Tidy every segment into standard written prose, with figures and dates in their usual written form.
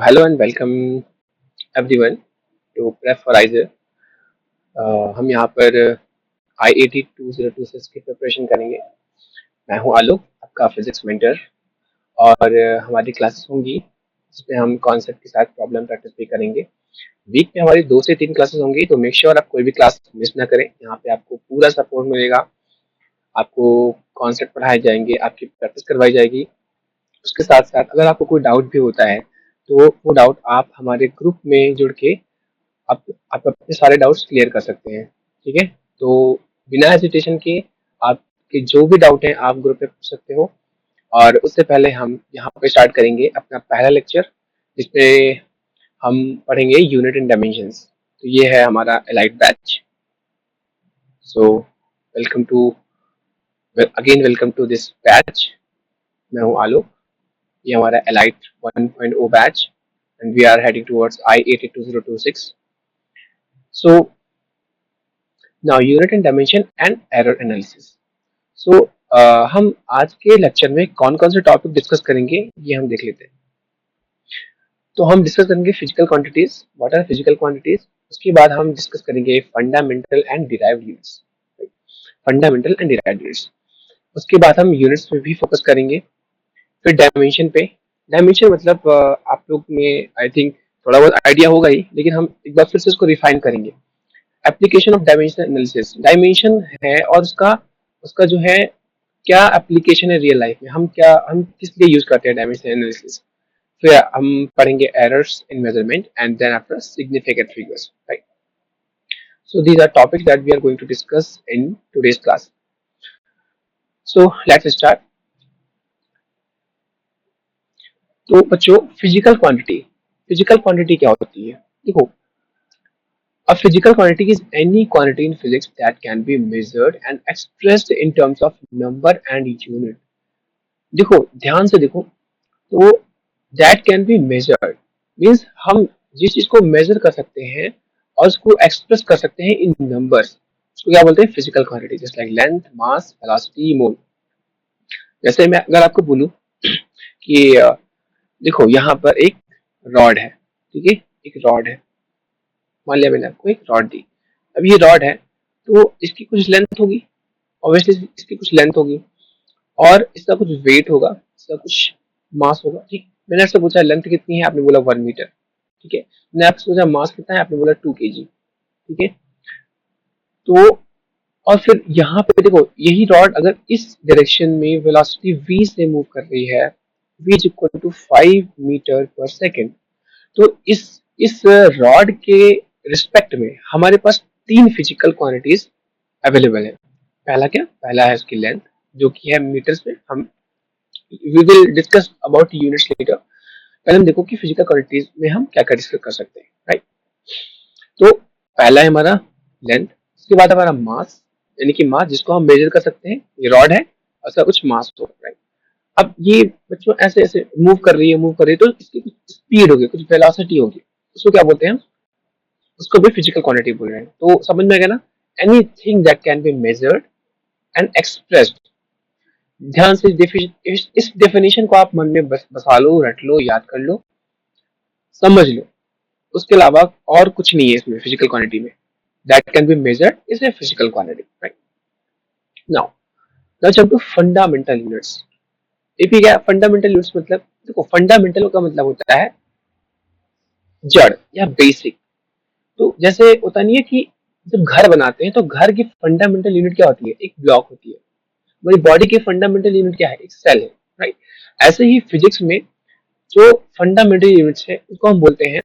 Hello and welcome everyone to Prep for ISER. हम यहाँ पर IAT 2026 की प्रिपरेशन करेंगे। मैं हूँ आलोक, आपका फिजिक्स मेंटर, और हमारी क्लासेस होंगी जिसमें हम कॉन्सेप्ट के साथ प्रॉब्लम प्रैक्टिस भी करेंगे। वीक में हमारी 2 से 3 क्लासेस होंगी, तो मेक श्योर आप कोई भी क्लास मिस ना करें। यहाँ पे आपको पूरा सपोर्ट मिलेगा, आपको कॉन्सेप्ट पढ़ाए जाएंगे, आपकी प्रैक्टिस करवाई जाएगी। उसके साथ साथ अगर आपको कोई डाउट भी होता है तो वो डाउट आप हमारे ग्रुप में जुड़ के आप आप अपने सारे डाउट्स क्लियर कर सकते हैं। ठीक है, तो बिना हेजिटेशन के आपके जो भी डाउट है आप ग्रुप पे पूछ सकते हो। और उससे पहले हम यहाँ पे स्टार्ट करेंगे अपना पहला लेक्चर, जिसमें हम पढ़ेंगे यूनिट एंड डायमेंशंस। तो ये है हमारा elite batch. So welcome to welcome to this batch. मैं हूँ आलोक, ये हमारा elite 1.0 batch and we are heading towards IAT 2026। So now unit and dimension and error analysis. So हम आज के लेक्चर में कौन कौन से टॉपिक डिस्कस करेंगे ये हम देख लेते हैं। तो हम डिस्कस करेंगे physical quantities, what are physical quantities. उसके बाद हम डिस्कस करेंगे fundamental and derived units, fundamental and derived units. उसके बाद हम यूनिट्स पे भी फोकस करेंगे। फिर डायमेंशन पे। डायमेंशन मतलब आप लोग में आई थिंक थोड़ा बहुत आइडिया होगा ही, लेकिन हम एक बार फिर से उसको रिफाइन करेंगे। Application of dimension analysis, dimension है और उसका उसका जो है क्या एप्लीकेशन है रियल लाइफ में, हम किस लिए यूज करते हैं डायमेंशन एनालिसिस। फिर हम पढ़ेंगे errors in measurement and then after significant figures, right. So these are topics that we are going to discuss in today's class. So let's start. तो बच्चों, फिजिकल क्वांटिटी क्या होती है? देखो, a physical quantity is any quantity in physics that can be measured and expressed in terms of number and unit. देखो, ध्यान से देखो, तो that can be measured means हम जिस चीज को मेजर कर सकते हैं और उसको एक्सप्रेस कर सकते हैं इन नंबर्स, उसको क्या बोलते हैं? Physical quantity, just like length, mass, velocity, mole. जैसे मैं अगर आपको बोलूं कि देखो यहाँ पर एक रॉड है, ठीक है, एक रॉड है। मान लिया मैंने आपको एक रॉड दी। अब ये रॉड है तो इसकी कुछ लेंथ होगी, ऑब्वियसली इसकी कुछ लेंथ होगी, और इसका कुछ वेट होगा, इसका कुछ मास होगा। ठीक, मैंने आपसे पूछा लेंथ कितनी है, आपने बोला 1 मीटर। ठीक है, मैंने आपसे पूछा मास कितना है, आपने बोला 2 kg। ठीक है, तो और फिर यहाँ पे देखो, यही रॉड अगर इस डायरेक्शन में वेलोसिटी v से मूव कर रही है, v is equal to 5 metre per second, तो इस रॉड के रिस्पेक्ट में हमारे पास 3 फिजिकल क्वांटिटीज अवेलेबल है। पहला क्या? पहला है उसकी लेंथ, जो कि है मीटर्स में। हम we will discuss about units later. पहले हम देखो कि फिजिकल क्वांटिटीज में हम क्या क्या डिस्कस कर सकते हैं, राइट। तो पहला है हमारा लेंथ, उसके बाद हमारा मास, यानी कि मास जिसको हम मेजर कर सकते हैं, ये रॉड है और उसका कुछ मास हो, राइट। अब ये बच्चों ऐसे ऐसे मूव कर रही है, तो इसकी कुछ स्पीड होगी, कुछ वेलोसिटी होगी, उसको क्या बोलते हैं? उसको भी फिजिकल क्वांटिटी बोल रहे हैं। तो समझ में आ गया ना? Anything that can be measured and expressed. ध्यान से इस डेफिनेशन को आप मन में बसा लो, रट लो, याद कर लो, समझ लो। उसके अलावा और कुछ नहीं है इसमें फिजिकल क्वांटिटी में that can be measured is a physical quantity, right. Now now जब टू फंडामेंटल यूनिट्स। ये भी क्या फंडामेंटल यूनिट्स मतलब? देखो, फंडामेंटल का मतलब होता है जड़ या बेसिक। तो जैसे होता नहीं है कि जब घर बनाते हैं तो घर की फंडामेंटल यूनिट क्या होती है? एक ब्लॉक होती है। हमारी बॉडी की फंडामेंटल यूनिट क्या है? एक सेल है, राइट। ऐसे ही फिजिक्स में जो फंडामेंटल यूनिट्स है उसको हम बोलते हैं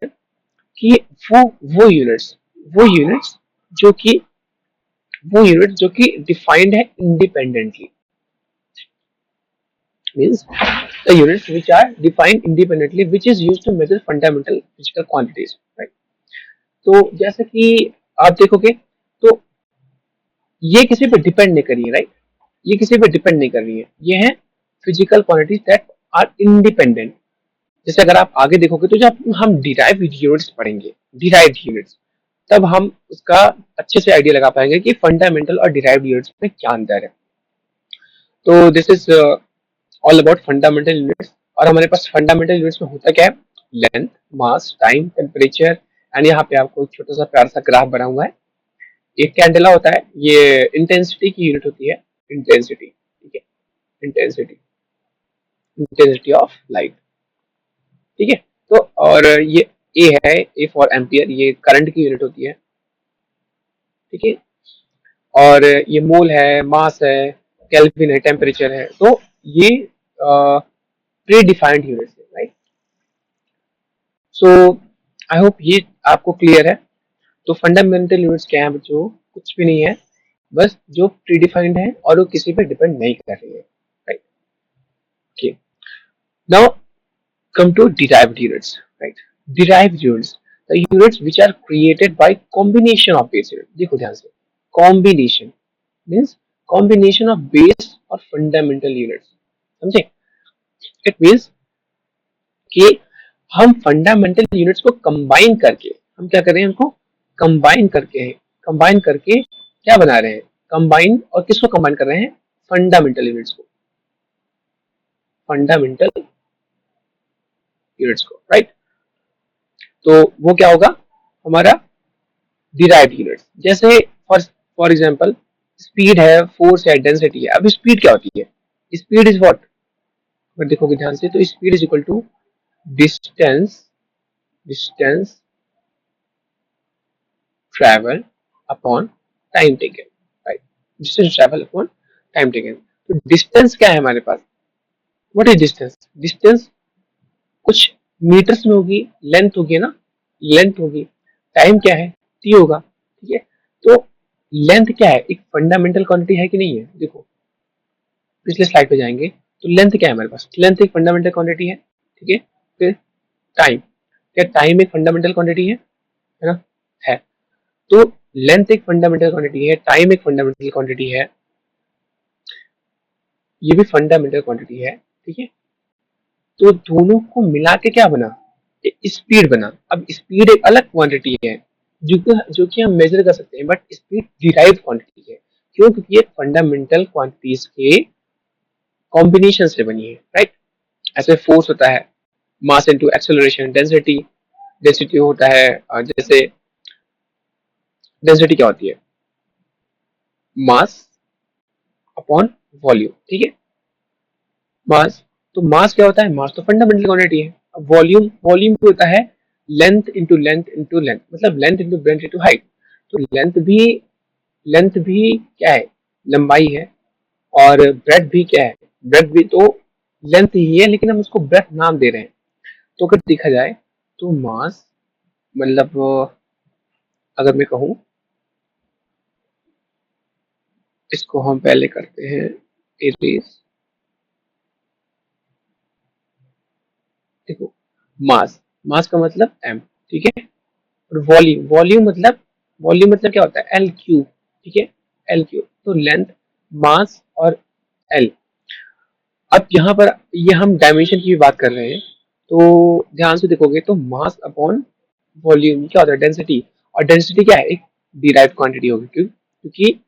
कि वो वो यूनिट्स वो यूनिट्स जो कि डिफाइंड है independently, means the units which are defined independently which is used to measure fundamental physical quantities, right। तो जैसे कि आप देखोगे तो ये किसी पे डिपेंड नहीं कर रही है, राइट। ये किसी पे डिपेंड नहीं कर रही है, ये है physical quantities that are independent. जैसे अगर आप आगे देखोगे तो जब हम डिराइव्ड यूनिट्स पढ़ेंगे, डिराइव्ड यूनिट्स, तब हम उसका अच्छे से आइडिया लगा पाएंगे कि फंडामेंटल और डिराइव्ड यूनिट्स में क्या अंतर है। तो this is all about fundamental units. और हमारे पास फंडामेंटल यूनिट्स में होता क्या है? Length, mass, time, temperature and यहाँ पे आपको एक छोटा सा प्यारा सा ग्राफ बना हुआ है। एक कैंडेला होता है, ये इंटेंसिटी की यूनिट होती है, इंटेंसिटी, ठीक है, इंटेंसिटी, इंटेंसिटी ऑफ लाइट, ठीक है। तो और ये ए है, ए फॉर एम्पियर, ये करंट की यूनिट होती है, ठीक है। और ये मोल है, मास है, केल्विन है, टेम्परेचर है, तो ये प्री डिफाइंड यूनिट्स है, राइट। सो आई होप ये आपको क्लियर है। तो फंडामेंटल यूनिट्स क्या है बच्चों? कुछ भी नहीं है, बस जो प्री डिफाइंड है और वो किसी पे डिपेंड नहीं कर रही है, right. Okay, now come to derived units, right? Derived units, the units which are created by combination of base units. देखो ध्यान से, combination means combination of base और fundamental units, समझे? It means कि हम फंडामेंटल यूनिट्स को combine करके, हम क्या कर रहे हैं, उनको कंबाइन करके क्या बना रहे हैं? कंबाइन, और किसको कंबाइन कर रहे हैं? फंडामेंटल यूनिट्स को, फंडामेंटल यूनिट्स को, राइट। तो वो क्या होगा हमारा? Derived units. जैसे फॉर एग्जांपल स्पीड है, फोर्स है, डेंसिटी है। अब स्पीड क्या होती है? Speed is what? अगर देखोगे ध्यान से तो speed is equal to distance, distance travel upon time taken, right. Distance travel upon time taken. तो डिस्टेंस क्या है हमारे पास? What is distance? डिस्टेंस कुछ मीटर्स में होगी, लेंथ होगी ना, लेंथ होगी। टाइम क्या है? टी होगा, ठीक है। तो लेंथ क्या है? एक फंडामेंटल क्वांटिटी है कि नहीं है? देखो पिछले स्लाइड पे जाएंगे तो लेंथ क्या है हमारे पास? लेंथ एक फंडामेंटल क्वांटिटी है, ठीक है। फिर टाइम, क्या टाइम एक फंडामेंटल क्वांटिटी है ना? है। तो लेंथ एक फंडामेंटल क्वांटिटी है, टाइम एक फंडामेंटल क्वांटिटी है, ये भी फंडामेंटल क्वांटिटी है, ठीक है। तो दोनों को मिला के क्या बना? स्पीड बना। अब स्पीड एक अलग क्वांटिटी है जो कि हम मेजर कर सकते हैं, बट स्पीड डिराइव्ड क्वांटिटी है। क्यों? क्योंकि ये फंडामेंटल क्वांटिटीज के कॉम्बिनेशन से बनी है, राइट। ऐसे फोर्स होता है मास इनटू एक्सेलरेशन, डेंसिटी, डेंसिटी होता है जैसे डेंसिटी क्या होती है? मास अपॉन वॉल्यूम, ठीक है। मास, तो मास क्या होता है? मास तो फंडामेंटल क्वांटिटी है। अब वॉल्यूम, वॉल्यूम क्या होता है? लेंथ इंटू लेंथ, मतलब length into breadth into height. तो लेंथ भी क्या है? लंबाई है। और ब्रेथ भी क्या है? ब्रेथ भी तो लेंथ ही है, लेकिन हम उसको ब्रेथ नाम दे रहे हैं। तो अगर देखा जाए तो मास मतलब अगर मैं कहूँ, इसको हम पहले करते हैं इरेज। देखो मास, मास का मतलब एम, ठीक है। और वॉल्यूम, वॉल्यूम मतलब क्या होता है? एल क्यूब, ठीक है, एल क्यूब। तो लेंथ, मास और एल। अब यहाँ पर ये हम डायमेंशन की भी बात कर रहे हैं, तो ध्यान से देखोगे तो मास अपॉन वॉल्यूम क्या होता है? डेंसिटी। और डेंसिटी क्या है? एक डिराइव्ड क्वांटिटी होगी, क्यों? क्योंकि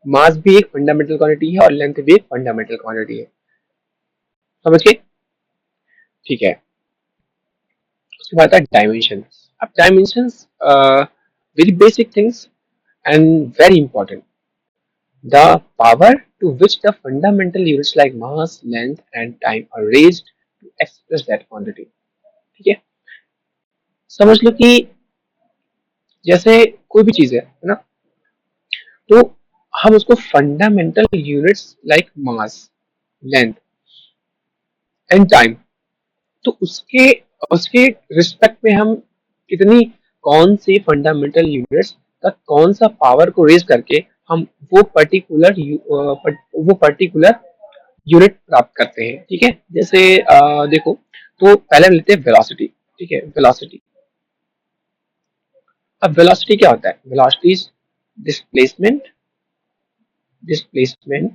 मास भी एक फंडामेंटल क्वांटिटी है और लेंथ भी एक फंडामेंटल क्वांटिटी है, समझ गए? ठीक है। उसके बाद आता है डायमेंशन। अब dimension very basic things and very important, the power to which the fundamental units like mass, length and time are raised to express that quantity, ठीक है। समझ लो कि जैसे कोई भी चीज है ना, तो हम उसको fundamental units like mass, length and time, तो उसके उसके रिस्पेक्ट में हम कितनी, कौन सी फंडामेंटल यूनिट्स का कौन सा पावर को रेज करके हम वो पर्टिकुलर यूनिट प्राप्त करते हैं, ठीक है। जैसे देखो, तो पहले हम लेते हैं वेलोसिटी, ठीक है, वेलोसिटी। अब वेलोसिटी क्या होता है? Velocity is displacement, displacement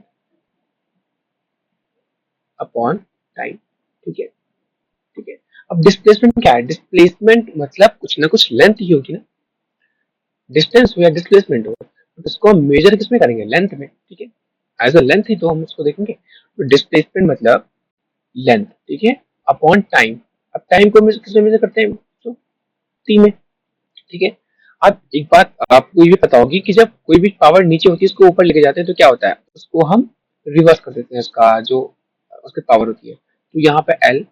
upon time, ठीक है, ठीक है। अब डिस्प्लेसमेंट क्या है? डिस्प्लेसमेंट मतलब कुछ ना कुछ लेंथ ही होगी ना, डिस्टेंस हो या डिस्प्लेसमेंट हो, तो उसको हम मेजर किस में करेंगे? लेंथ में, ठीक है। एज अ लेंथ ही तो हम उसको देखेंगे। तो डिस्प्लेसमेंट मतलब लेंथ, ठीक है, अपॉन टाइम, अब टाइम को किस में मेजर करते हैं, तो टी में, ठीक है। अब एक बात आपको ये भी पता होगी कि जब कोई भी पावर नीचे होती है उसको ऊपर लेके जाते हैं तो क्या होता है, उसको हम रिवर्स कर देते हैं, उसका जो उसकी पावर होती है। तो यहाँ पे एल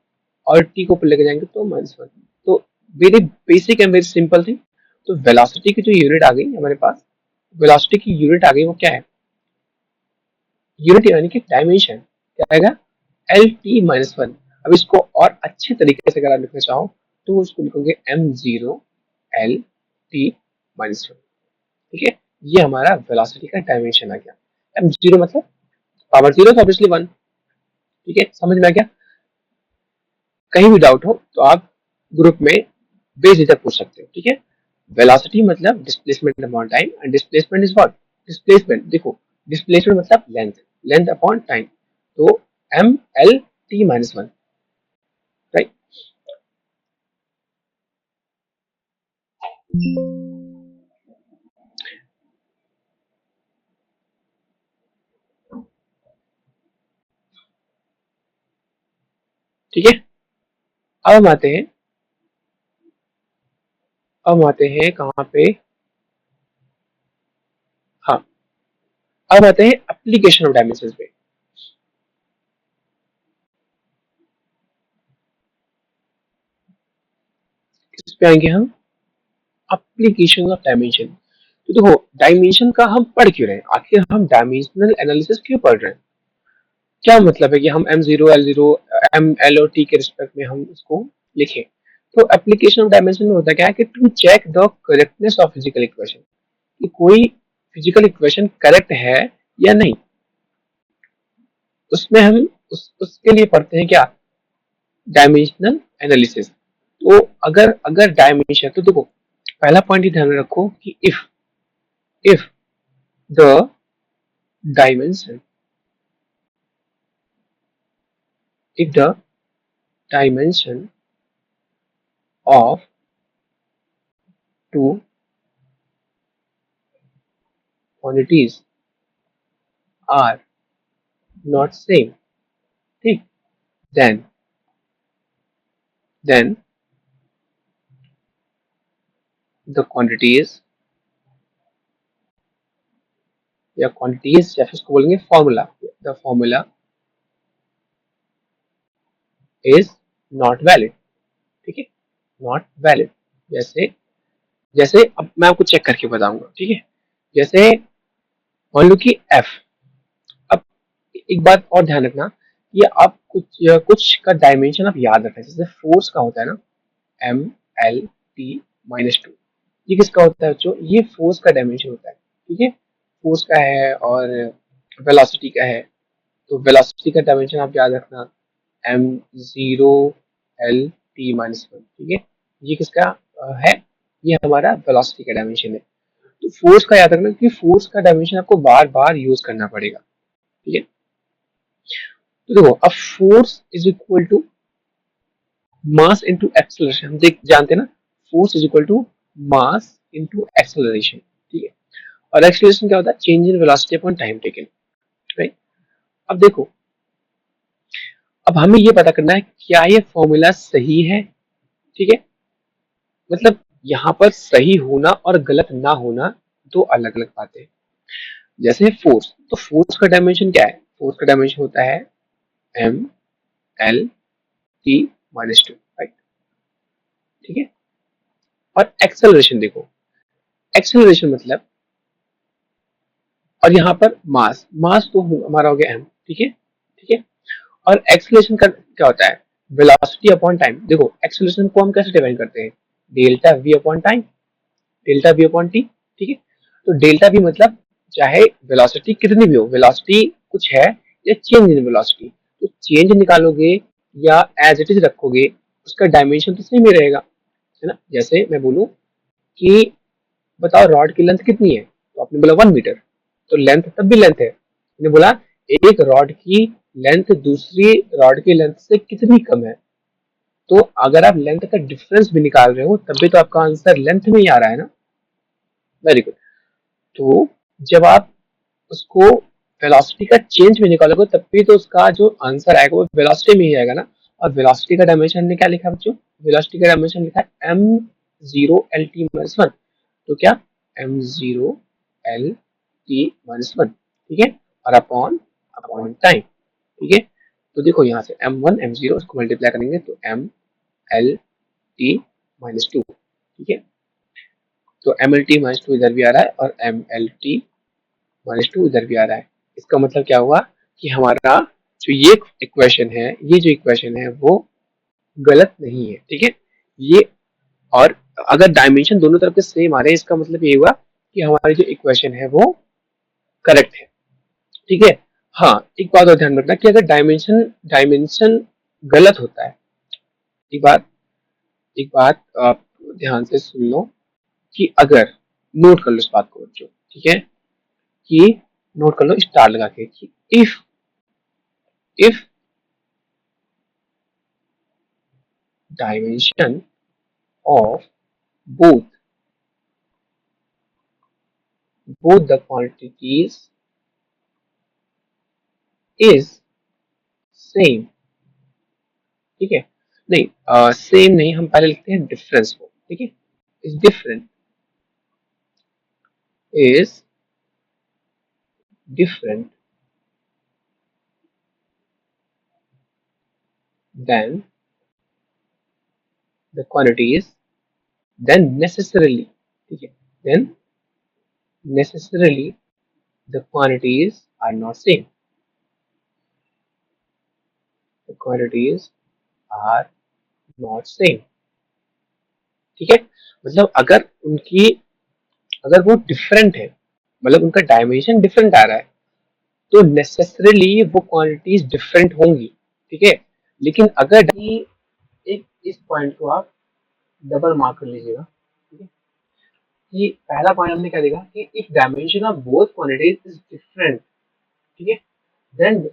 और टी को ऊपर लेके जाएंगे तो -1। तो very basic and very simple thing. तो वेलोसिटी की जो यूनिट आ गई हमारे पास, वेलोसिटी की यूनिट आ गई, वो क्या है, यूनिट यानी कि डायमेंशन, क्या आएगा, एल टी -1। अब इसको और अच्छे तरीके से अगर आप लिखना चाहो तो उसको लिखोगे m0 एल टी -1, ठीक है। ये हमारा वेलोसिटी का डायमेंशन आ गया। m0 मतलब पावर जीरो तो ऑब्वियसली 1, ठीक है, समझ में आ गया। कहीं भी डाउट हो तो आप ग्रुप में बेझिझक पूछ सकते हो, ठीक है। वेलोसिटी मतलब displacement upon time, and displacement is what, displacement देखो, डिस्प्लेसमेंट मतलब लेंथ, लेंथ अपॉन टाइम। तो एम एल टी -1, राइट। ठीक है, अब हम आते हैं, अब हम आते हैं कहाँ पे, हाँ, अब आते हैं एप्लीकेशन ऑफ डायमेंशन पे। इस पे आएंगे हम, एप्लीकेशन ऑफ डायमेंशन। तो देखो, डायमेंशन का हम पढ़ क्यों रहे हैं, आखिर हम डायमेंशनल एनालिसिस क्यों पढ़ रहे हैं, क्या मतलब है कि हम m0 l0 m l और t के रिस्पेक्ट में हम इसको लिखें। तो एप्लीकेशन ऑफ डायमेंशन में होता क्या है कि to check the correctness of physical equation, कि कोई फिजिकल इक्वेशन करेक्ट है या नहीं, उसमें हम उसके लिए पढ़ते हैं क्या, डायमेंशनल एनालिसिस। तो अगर अगर डायमेंशन, तो देखो पहला पॉइंट ही ध्यान में रखो कि if the dimension, if the dimension of two quantities are not same, ठीक, then the quantities या quantities या फिर इसको बोलेंगे formula, the formula is not valid, ठीक है, not valid। जैसे जैसे अब मैं आपको चेक करके बताऊंगा, ठीक है। जैसे मान लो कि f, अब एक बात और ध्यान रखना, ये आप कुछ का डायमेंशन आप याद रखें, जैसे फोर्स का होता है ना, एम एल टी -2, ये किसका होता है बच्चों, ये फोर्स का डायमेंशन होता है, ठीक है, फोर्स का है और वेलोसिटी का है। तो वेलोसिटी का डायमेंशन आप याद रखना, m0 l t -1, ठीक है। ये किसका है, ये हमारा वेलोसिटी का डायमेंशन है। तो फोर्स का याद रखना कि फोर्स का डायमेंशन आपको बार बार यूज करना पड़ेगा, ठीक है। तो देखो, अब force is equal to mass into acceleration, हम देख जानते हैं ना, force is equal to mass into acceleration, ठीक है। और एक्सेलरेशन क्या होता है, change in velocity upon time taken, right. अब देखो, अब हमें ये पता करना है क्या ये फॉर्मूला सही है, ठीक है। मतलब यहाँ पर सही होना और गलत ना होना दो अलग अलग बातें हैं। जैसे फोर्स, तो फोर्स का डायमेंशन क्या है, फोर्स का डायमेंशन होता है एम एल टी -2, राइट, ठीक है। और एक्सेलरेशन देखो, एक्सेलरेशन मतलब, और यहाँ पर मास, मास तो हमारा हो गया एम, ठीक है, ठीक है। और एक्सेलरेशन का क्या होता है, वेलोसिटी अपॉन टाइम। देखो एक्सेलरेशन को हम कैसे डिफाइन करते हैं, delta we upon time, delta we upon T, ठीक है। तो डेल्टा वी मतलब चाहे वेलोसिटी कितनी भी हो, वेलोसिटी कुछ है या चेंज इन वेलोसिटी, तो चेंज निकालोगे या एज इट इज रखोगे, उसका डायमेंशन तो सेम ही रहेगा, है ना। जैसे मैं बोलूं कि बताओ रॉड की लेंथ कितनी है, तो आपने बोला 1 मीटर, तो लेंथ तब भी लेंथ है, मैंने बोला एक रॉड की लेंथ दूसरी रॉड की लेंथ से कितनी कम है, तो अगर आप लेंथ का डिफरेंस भी निकाल रहे हो तब भी तो आपका आंसर लेंथ में ही आ रहा है ना। Very good. तो जब आप उसको वेलोसिटी का चेंज में निकालोगे तब भी तो उसका जो आंसर आएगा वो वेलोसिटी में ही आएगा ना। और वेलोसिटी का डायमेंशन हमने क्या लिखा बच्चों, वेलोसिटी का डायमेंशन लिखा है m0lt-1, तो क्या m0lt-1, ठीक है, और अपॉन अपॉन टाइम, ठीक है। तो देखो यहाँ से m1 m0 इसको मल्टीप्लाई करेंगे तो mlt-2, ठीक है, तो mlt-2 इधर भी आ रहा है और mlt-2 इधर भी आ रहा है। इसका मतलब क्या हुआ कि हमारा जो ये इक्वेशन है, ये जो इक्वेशन है वो गलत नहीं है, ठीक है ये। और अगर डायमेंशन दोनों तरफ के सेम आ रहे हैं, इसका मतलब ये हुआ कि हमारी जो इक्वेशन है वो करेक्ट है, ठीक है। हाँ, एक बात और ध्यान रखना कि अगर डायमेंशन डायमेंशन गलत होता है, एक बात आप ध्यान से सुन लो कि अगर, नोट कर लो इस बात को बच्चों, ठीक है, कि नोट कर लो स्टार लगा के कि if dimension of both the quantities is same, ठीक है, नहीं सेम नहीं, हम पहले लिखते हैं डिफरेंस को, ठीक है, is different, is different then the quantities, then necessarily, ठीक है, then necessarily the quantities are not same, the quantities are not same, ठीक है। मतलब अगर वो डिफरेंट है, मतलब उनका डायमेंशन डिफरेंट आ रहा है, तो नेसेसरीली वो क्वांटिटीज डिफरेंट होंगी, ठीक है। लेकिन अगर एक इस पॉइंट को आप डबल मार्क कर लीजिएगा, ठीक है, कि पहला पॉइंट हमने क्या देखा कि if dimension of both quantities is different, ठीक है, then the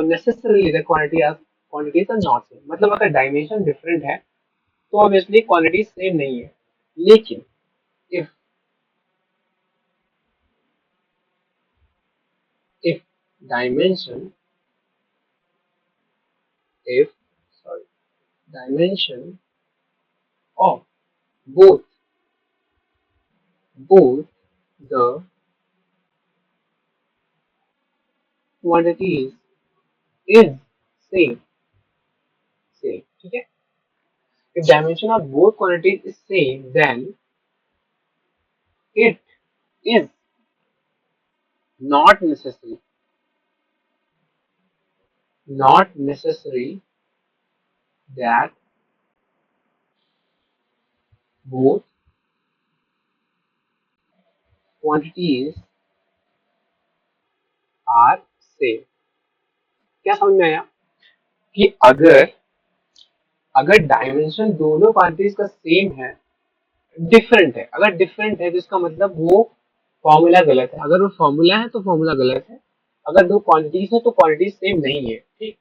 necessarily the quantities are not same, मतलब अगर डायमेंशन डिफरेंट है तो ऑब्वियसली क्वांटिटीज सेम नहीं है। लेकिन if if dimension if sorry dimension of both the quantities is same same, ठीक है। if dimension of both quantities is same, then it is not necessary not necessary that both quantities are same। क्या समझ में आया कि अगर अगर dimension दोनों क्वांटिटीज का सेम है, डिफरेंट है, अगर डिफरेंट है तो इसका मतलब वो फॉर्मूला गलत है, अगर वो फॉर्मूला है तो फॉर्मूला गलत है, अगर दो क्वांटिटीज है तो क्वांटिटीज सेम नहीं है, ठीक।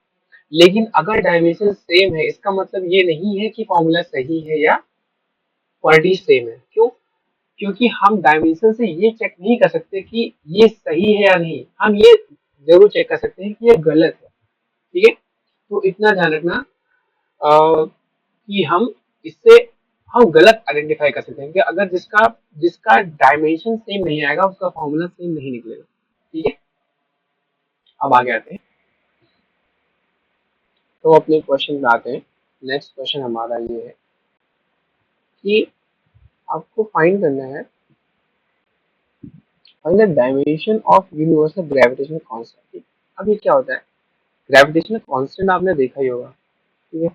लेकिन अगर डायमेंशन सेम है, इसका मतलब ये नहीं है कि फॉर्मूला सही है या क्वांटिटी सेम है। क्यों? क्योंकि हम डायमेंशन से ये चेक नहीं कर सकते कि ये सही है या नहीं, हम ये जरूर चेक कर सकते हैं कि ये गलत है, ठीक है। तो इतना ध्यान रखना कि हम इससे हम गलत आइडेंटिफाई कर सकते हैं कि अगर जिसका जिसका डायमेंशन सेम नहीं आएगा उसका फॉर्मूला सेम नहीं निकलेगा, ठीक है। अब आगे आते हैं, तो अपने क्वेश्चन में आते हैं। नेक्स्ट क्वेश्चन हमारा ये है कि आपको फाइंड करना है, find the dimension of universal gravitational constant. अब ये क्या होता है, ग्रेविटेशनल कांस्टेंट आपने देखा ही होगा, ठीक है,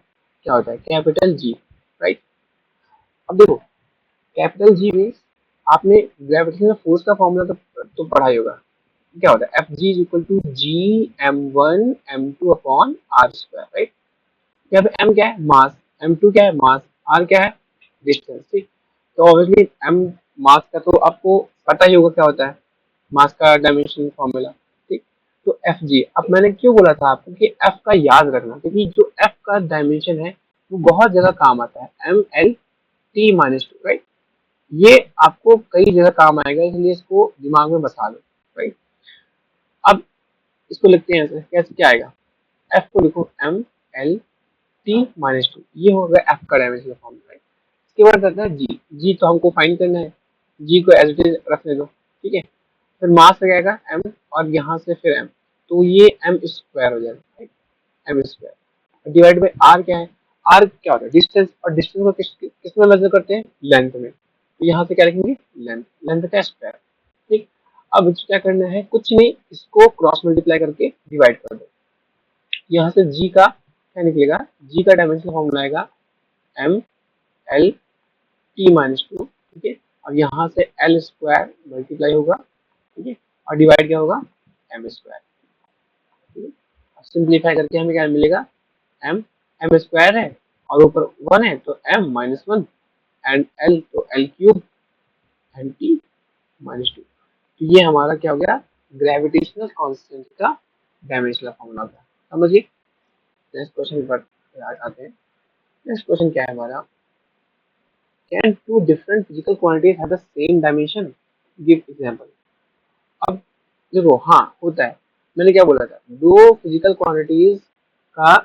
क्या होता है कैपिटल जी, राइट। अब देखो कैपिटल जी मीन्स आपने ग्रेविटेशनल फोर्स का फॉर्मूला तो पढ़ा ही होगा, क्या होता है F G is equal to G m1 m2 upon R square, right. यहाँ पे m क्या है मास, m2 क्या है मास, r क्या है डिस्टेंस, ठीक। तो ऑब्वियसली m मास का तो आपको पता ही होगा क्या होता है मास का डायमेंशन फॉर्मूला, ठीक। तो एफ जी, अब मैंने क्यों बोला था आपको कि एफ का याद रखना, क्योंकि जो एफ का डायमेंशन है वो बहुत जगह काम आता है, mlt-2, राइट। ये आपको कई जगह काम आएगा, इसलिए इसको दिमाग में बसा लो, राइट। अब इसको लिखते हैं ऐसे, कैसे क्या आएगा, एफ को लिखो m l T minus to, ये हो गया एफ का डायमेंशनल फॉर्मूला। इसके बाद आता है जी, जी तो हमको फाइंड करना है, जी को एज इट इज रखने दो, ठीक है। फिर मास लगाएगा एम और यहाँ से फिर एम, तो ये एम स्क्वायर हो जाएगा, M square divide by R क्या है, आर क्या होता है डिस्टेंस, और डिस्टेंस को किस में मेजर करते हैं, लेंथ में, तो यहाँ से क्या लिखेंगे लेंथ, लेंथ का स्क्वायर, ठीक। अब क्या करना है, कुछ नहीं, इसको क्रॉस मल्टीप्लाई करके डिवाइड कर दो, यहाँ से जी का क्या निकलेगा, जी का डायमेंशन फॉर्मूला आएगा M L T minus two, ठीक है। और यहाँ से एल स्क्वायर मल्टीप्लाई होगा, ठीक है, और डिवाइड क्या होगा एम स्क्वायर, ठीक है। सिंप्लीफाई करके हमें क्या मिलेगा, एम, एम स्क्वायर है और ऊपर वन है तो M minus one, and L तो L cube and T minus two. तो ये हमारा क्या हो गया, ग्रेविटेशनल कांस्टेंट का डायमेंशनल फॉर्मूला था, समझिए। नेक्स्ट क्वेश्चन पर आते हैं। नेक्स्ट क्वेश्चन क्या है हमारा, can two different physical quantities have the same dimension, give example. अब देखो, हाँ होता है, मैंने क्या बोला था, दो फिजिकल क्वांटिटीज का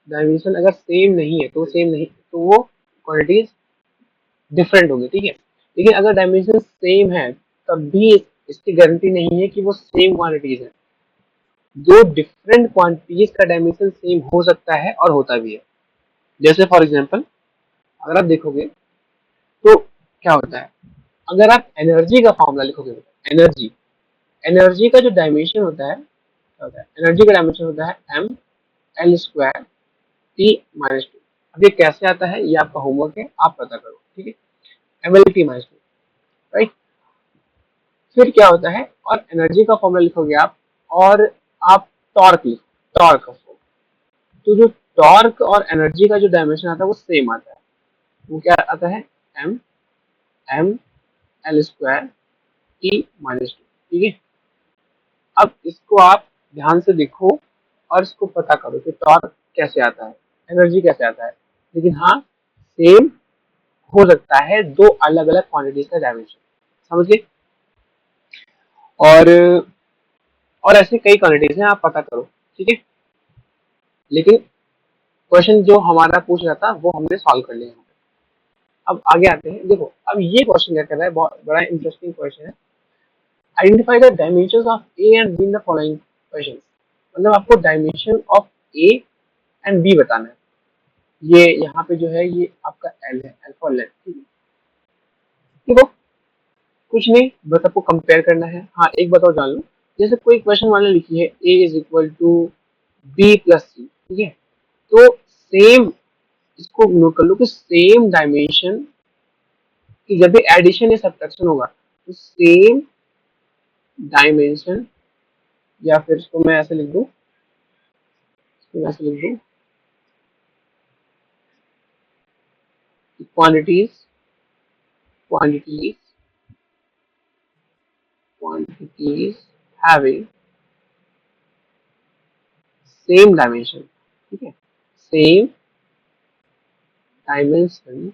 डायमेंशन अगर सेम नहीं है तो सेम नहीं, तो वो क्वांटिटीज डिफरेंट होंगी, ठीक है। लेकिन अगर डायमेंशन सेम है तब भी इसकी गारंटी नहीं है कि वो सेम क्वांटिटीज है। दो डिफरेंट क्वांटिटीज का डायमेंशन सेम हो सकता है और होता भी है। जैसे फॉर एग्जांपल अगर आप देखोगे तो क्या होता है, अगर आप एनर्जी का फॉर्मूला लिखोगे, एनर्जी, एनर्जी का जो डायमेंशन होता है, क्या होता है, एनर्जी का डायमेंशन होता है M L square T minus two. अब ये कैसे आता है, ये आपका होमवर्क है, आप पता करो, ठीक है, M L T minus two, right. फिर क्या होता है, और एनर्जी का फॉर्मूला लिखोगे आप, और आप टॉर्क लिखो, टॉर्क का फॉर्मूला, तो जो टॉर्क और एनर्जी का जो डायमेंशन आता है वो सेम आता है, वो क्या आता है, M M L square T minus two, ठीक है। अब इसको आप ध्यान से देखो और इसको पता करो कि टॉर्क कैसे आता है, एनर्जी कैसे आता है, लेकिन हाँ सेम हो सकता है दो अलग अलग क्वांटिटीज का डायमेंशन, समझिए। और ऐसे कई क्वांटिटीज हैं, आप पता करो, ठीक है। लेकिन क्वेश्चन जो हमारा पूछ रहा था वो हमने सॉल्व कर लिया। अब आगे आते हैं, देखो अब ये क्वेश्चन क्या कर रहा है, बहुत बड़ा इंटरेस्टिंग क्वेश्चन है। Identify the dimensions of A and B in the following questions, मतलब आपको dimension of A and B बताना है। ये यहाँ पे जो है ये आपका एल है, एल फॉर लेंथ, ठीक है। देखो कुछ नहीं, बस आपको कंपेयर करना है। हाँ एक बात और जान लो, जैसे कोई क्वेश्चन वाले लिखी है A is equal to B plus C, ठीक है, तो सेम, इसको नोट कर लो कि सेम डायमेंशन कि जब भी एडिशन या सब्ट्रैक्शन होगा तो सेम डायमेंशन, या फिर इसको मैं ऐसे लिख दूं, quantities quantities quantities having same dimension, ठीक है, same dimension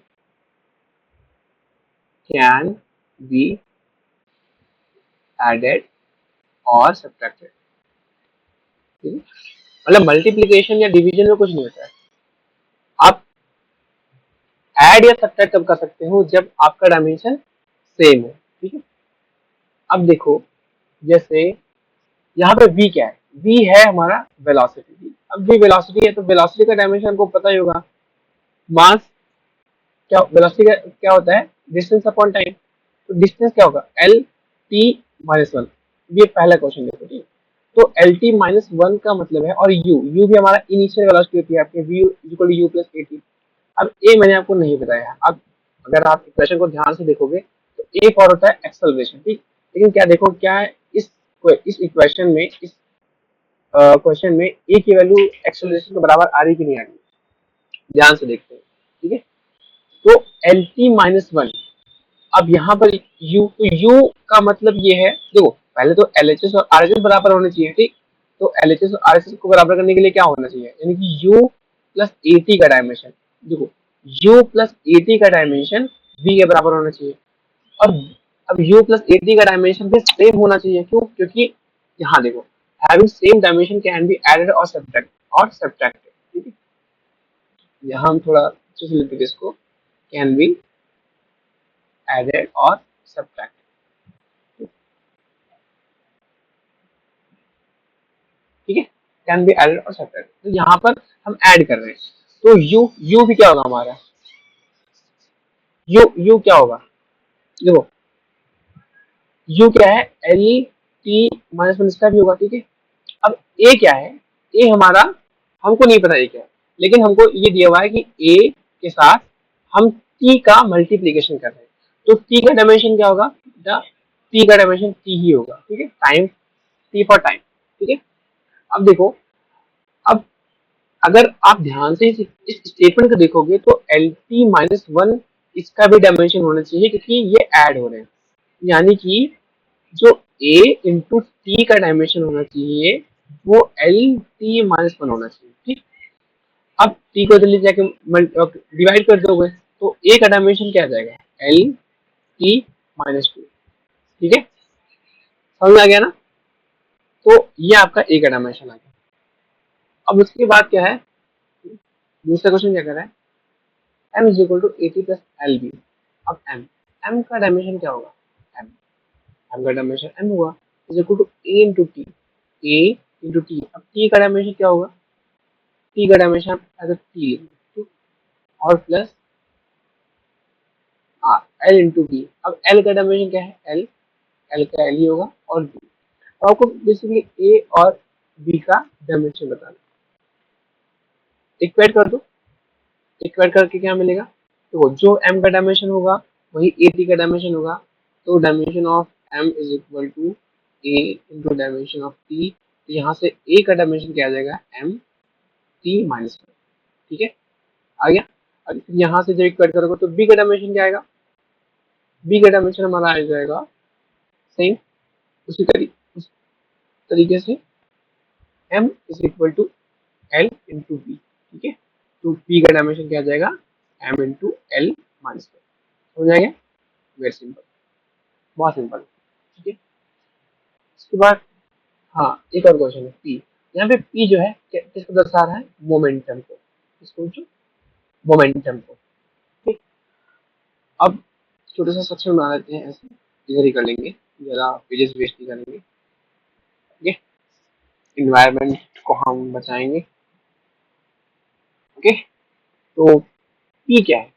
can be added और सब्ट्रैक्टेड, ठीक है। मतलब मल्टीप्लिकेशन या डिवीजन में कुछ नहीं होता है, आप ऐड या सब्ट्रैक्ट कब कर सकते हो, जब आपका डायमेंशन सेम हो, ठीक है। अब देखो जैसे यहाँ पे v क्या है, v है हमारा वेलोसिटी, अब v वेलोसिटी है तो वेलोसिटी का डायमेंशन हमको पता ही होगा, मास, क्या वेलोसिटी का क्या होता है, डिस्टेंस अपॉन टाइम, तो डिस्टेंस क्या होगा एल टी माइनस वन। ये पहला क्वेश्चन देखो, ठीक है। तो एल टी माइनस वन का मतलब है, और यू भी हमारा इनिशियल वेलोसिटी होती है आपके, V equal to U plus A T. अब ए मैंने आपको नहीं बताया, अब अगर आप इक्वेशन को ध्यान से देखोगे तो एक और होता है एक्सेलरेशन, ठीक। लेकिन क्या देखो, क्या है इस इक्वेशन में, इस क्वेश्चन में ए की वैल्यू एक्सेलरेशन के बराबर आ रही कि नहीं आ रही, ध्यान से देखते हैं, ठीक है। तो एल टी माइनस वन, अब यहाँ पर u, तो u का मतलब ये है, देखो पहले तो LHS और RHS बराबर होने चाहिए, ठीक। तो LHS और RHS को बराबर करने के लिए क्या होना चाहिए, यानी कि u प्लस AT का डायमेंशन, देखो u प्लस AT का डायमेंशन v के बराबर होना चाहिए। और अब u प्लस AT का डायमेंशन भी सेम होना चाहिए, क्यों, क्योंकि यहाँ देखो having same dimension can be added और सब्ट्रैक्टेड, ठीक है। यहाँ हम थोड़ा अच्छे से लिखते इसको, कैन बी एडेड और सब्ट्रैक्ट। ठीक है, कैन बी एडेड और सब्ट्रैक्ट। तो यहाँ पर हम ऐड कर रहे हैं, तो यू यू भी क्या होगा हमारा, यू यू क्या होगा, देखो यू क्या है, एल टी माइनस वन इसका भी होगा। ठीक है, अब ए क्या है, ए हमारा हमको नहीं पता ए क्या है, लेकिन हमको ये दिया हुआ है कि ए के साथ हम टी का मल्टीप्लीकेशन कर रहे हैं, तो टी का डायमेंशन क्या होगा, टी का डायमेंशन टी ही होगा। ठीक है, टाइम, टी फॉर टाइम। ठीक है, अब देखो, अब अगर आप ध्यान से इस स्टेटमेंट को देखोगे तो एल टी माइनस वन इसका भी डायमेंशन होना चाहिए, क्योंकि ये ऐड हो रहे हैं, यानी कि जो a इंटू टी का डायमेंशन होना चाहिए वो एल टी माइनस वन होना चाहिए। ठीक, अब टी को जल्दी जाके डिवाइड कर दोगे तो a का डायमेंशन क्या आ जाएगा, एल टी माइनस टू। ठीक है, समझ में आ गया ना, तो ये आपका a का डायमेंशन आ गया। अब उसके बाद क्या है, दूसरा क्वेश्चन क्या कर रहा है, m is equal to A T plus L B. अब m का डायमेंशन क्या होगा, m m का डायमेंशन m होगा, is equal to a into T, a into T. अब t का डायमेंशन क्या होगा, t का डायमेंशन एज अ टी लेंगे और प्लस एल इंटू बी। अब एल का डायमेंशन क्या है, एल का एल ही होगा और बी। तो आपको बेसिकली ए और बी का डायमेंशन बताना, इक्वेट कर दो, इक्वेट करके क्या मिलेगा, तो जो एम का डायमेंशन होगा वही ए टी का डायमेंशन होगा, तो dimension of M is equal to A into dimension of T. तो यहाँ से ए का डायमेंशन क्या आ जाएगा, एम टी माइनस वन। ठीक है, आ गया। अब यहाँ से जब इक्वेट करोगे तो बी का डायमेंशन क्या आएगा, बी का डायमेंशन हमारा आ जाएगा सेम उस तरीके से m is equal to L into B. ठीक है, तो p का डायमेंशन क्या आ जाएगा, m into L minus one. समझ आएगा, वेरी सिंपल, बहुत सिंपल। ठीक है, इसके बाद हाँ एक और क्वेश्चन है p। यहाँ पे p जो है किसको दर्शा रहा है, मोमेंटम को, इसको जो मोमेंटम को। ठीक, अब छोटे सा सेक्शन बना लेते हैं, ऐसे इधर ही कर लेंगे, जरा पेजेस वेस्ट नहीं करेंगे। ठीक है, इन्वायरमेंट को हम बचाएंगे। ओके, तो p क्या है,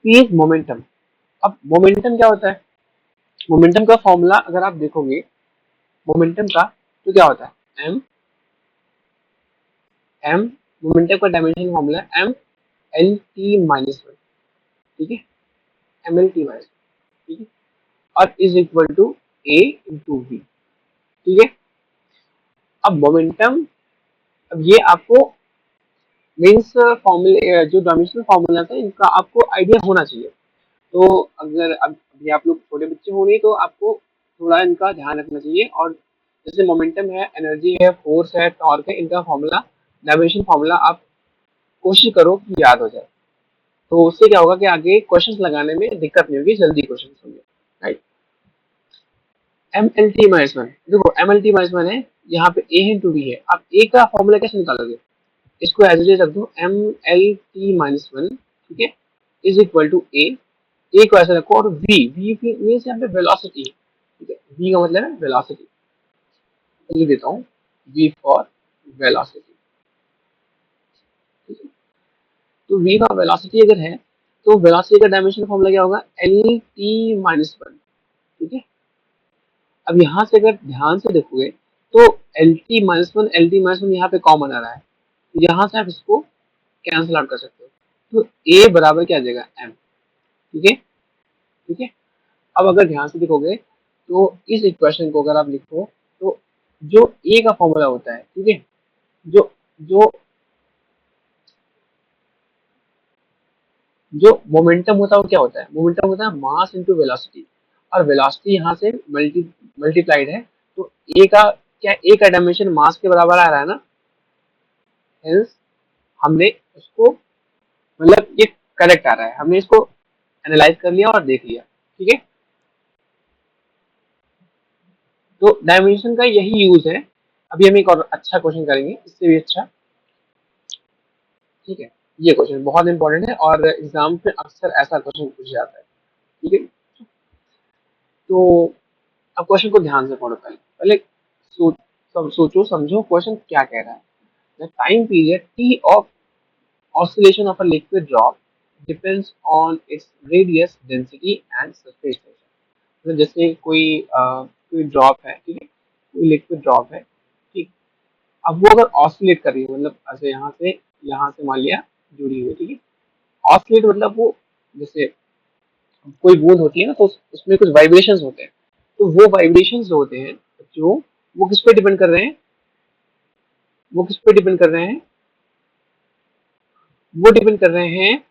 p इज मोमेंटम। अब मोमेंटम क्या होता है, मोमेंटम का फॉर्मूला अगर आप देखोगे मोमेंटम का, तो क्या होता है, एम एम मोमेंटम का dimension formula M L T minus one. ठीक है, एम एल टी माइनस, ठीक है, और is equal to A into V. ठीक है, अब मोमेंटम, अब ये आपको मीन्स फॉर्मूले जो डायमेंशनल फॉर्मूला था इनका आपको आइडिया होना चाहिए। तो अगर अब अभी आप लोग छोटे बच्चे होंगे तो आपको थोड़ा इनका ध्यान रखना चाहिए, और जैसे मोमेंटम है, एनर्जी है, फोर्स है, टॉर्क है, इनका फॉर्मूला, डायमेंशन फॉर्मूला आप कोशिश करो कि याद हो जाए, तो उससे क्या होगा कि आगे क्वेश्चंस लगाने में दिक्कत नहीं होगी, जल्दी क्वेश्चन होंगे। Right, M L T minus one, देखो M L T minus one है, यहाँ पे ए है टू बी है। आप ए का फॉर्मूला कैसे निकालोगे, इसको एज इट इज रख दो, M L T minus one. ठीक है, इज इक्वल टू ए को ऐसे रखो, और वी वी मीन्स यहाँ पे वेलोसिटी। ठीक है, वी का मतलब है वेलोसिटी, लिख देता हूँ, वी फॉर वेलोसिटी। ठीक है, तो वी का वेलोसिटी अगर है तो वेलोसिटी का डायमेंशन फॉर्मूला क्या होगा, एल टी माइनस वन। ठीक है, अब यहाँ से अगर ध्यान से देखोगे तो एल टी माइनस वन यहाँ पे कॉमन आ रहा है, तो यहाँ से आप इसको कैंसिल आउट कर सकते हो, तो ए बराबर क्या आ जाएगा, एम। ठीक है, ठीक है, अब अगर ध्यान से देखोगे तो इस इक्वेशन को अगर आप लिखो तो जो ए का फॉर्मूला होता है, ठीक है, जो जो जो मोमेंटम होता है वो क्या होता है, मोमेंटम होता है मास इनटू वेलोसिटी, और वेलोसिटी यहाँ से मल्टीप्लाइड है, तो ए का क्या, ए का डायमेंशन मास के बराबर आ रहा है ना, हेंस हमने उसको, मतलब ये करेक्ट आ रहा है, हमने इसको एनालाइज कर लिया और देख लिया। ठीक है, तो डायमेंशन का यही यूज है। अभी हम एक और अच्छा क्वेश्चन करेंगे, इससे भी अच्छा। ठीक है, ये क्वेश्चन बहुत इंपॉर्टेंट है और एग्जाम में अक्सर ऐसा क्वेश्चन पूछा जाता है। ठीक है, तो अब क्वेश्चन को ध्यान से पढ़ो। पहले पहले सोचो समझो क्वेश्चन क्या कह रहा है। The time period T of oscillation of a liquid drop depends on its radius, density and surface tension। मतलब जैसे कोई ड्रॉप है, ठीक है, कोई लिक्विड ड्रॉप है, ठीक। अब वो अगर ऑसिलेट कर रही है, मतलब ऐसे यहाँ से मान लिया जुड़ी हुई है, ठीक है। ऑसिलेट मतलब वो जैसे कोई बूंद होती है ना, तो उसमें कुछ वाइब्रेशंस होते हैं। तो वो वाइब्रेशंस जो होते हैं, जो वो किस पे डिपेंड कर रहे हैं, वो किस पे डिपेंड कर रहे हैं, वो डिपेंड कर रहे हैं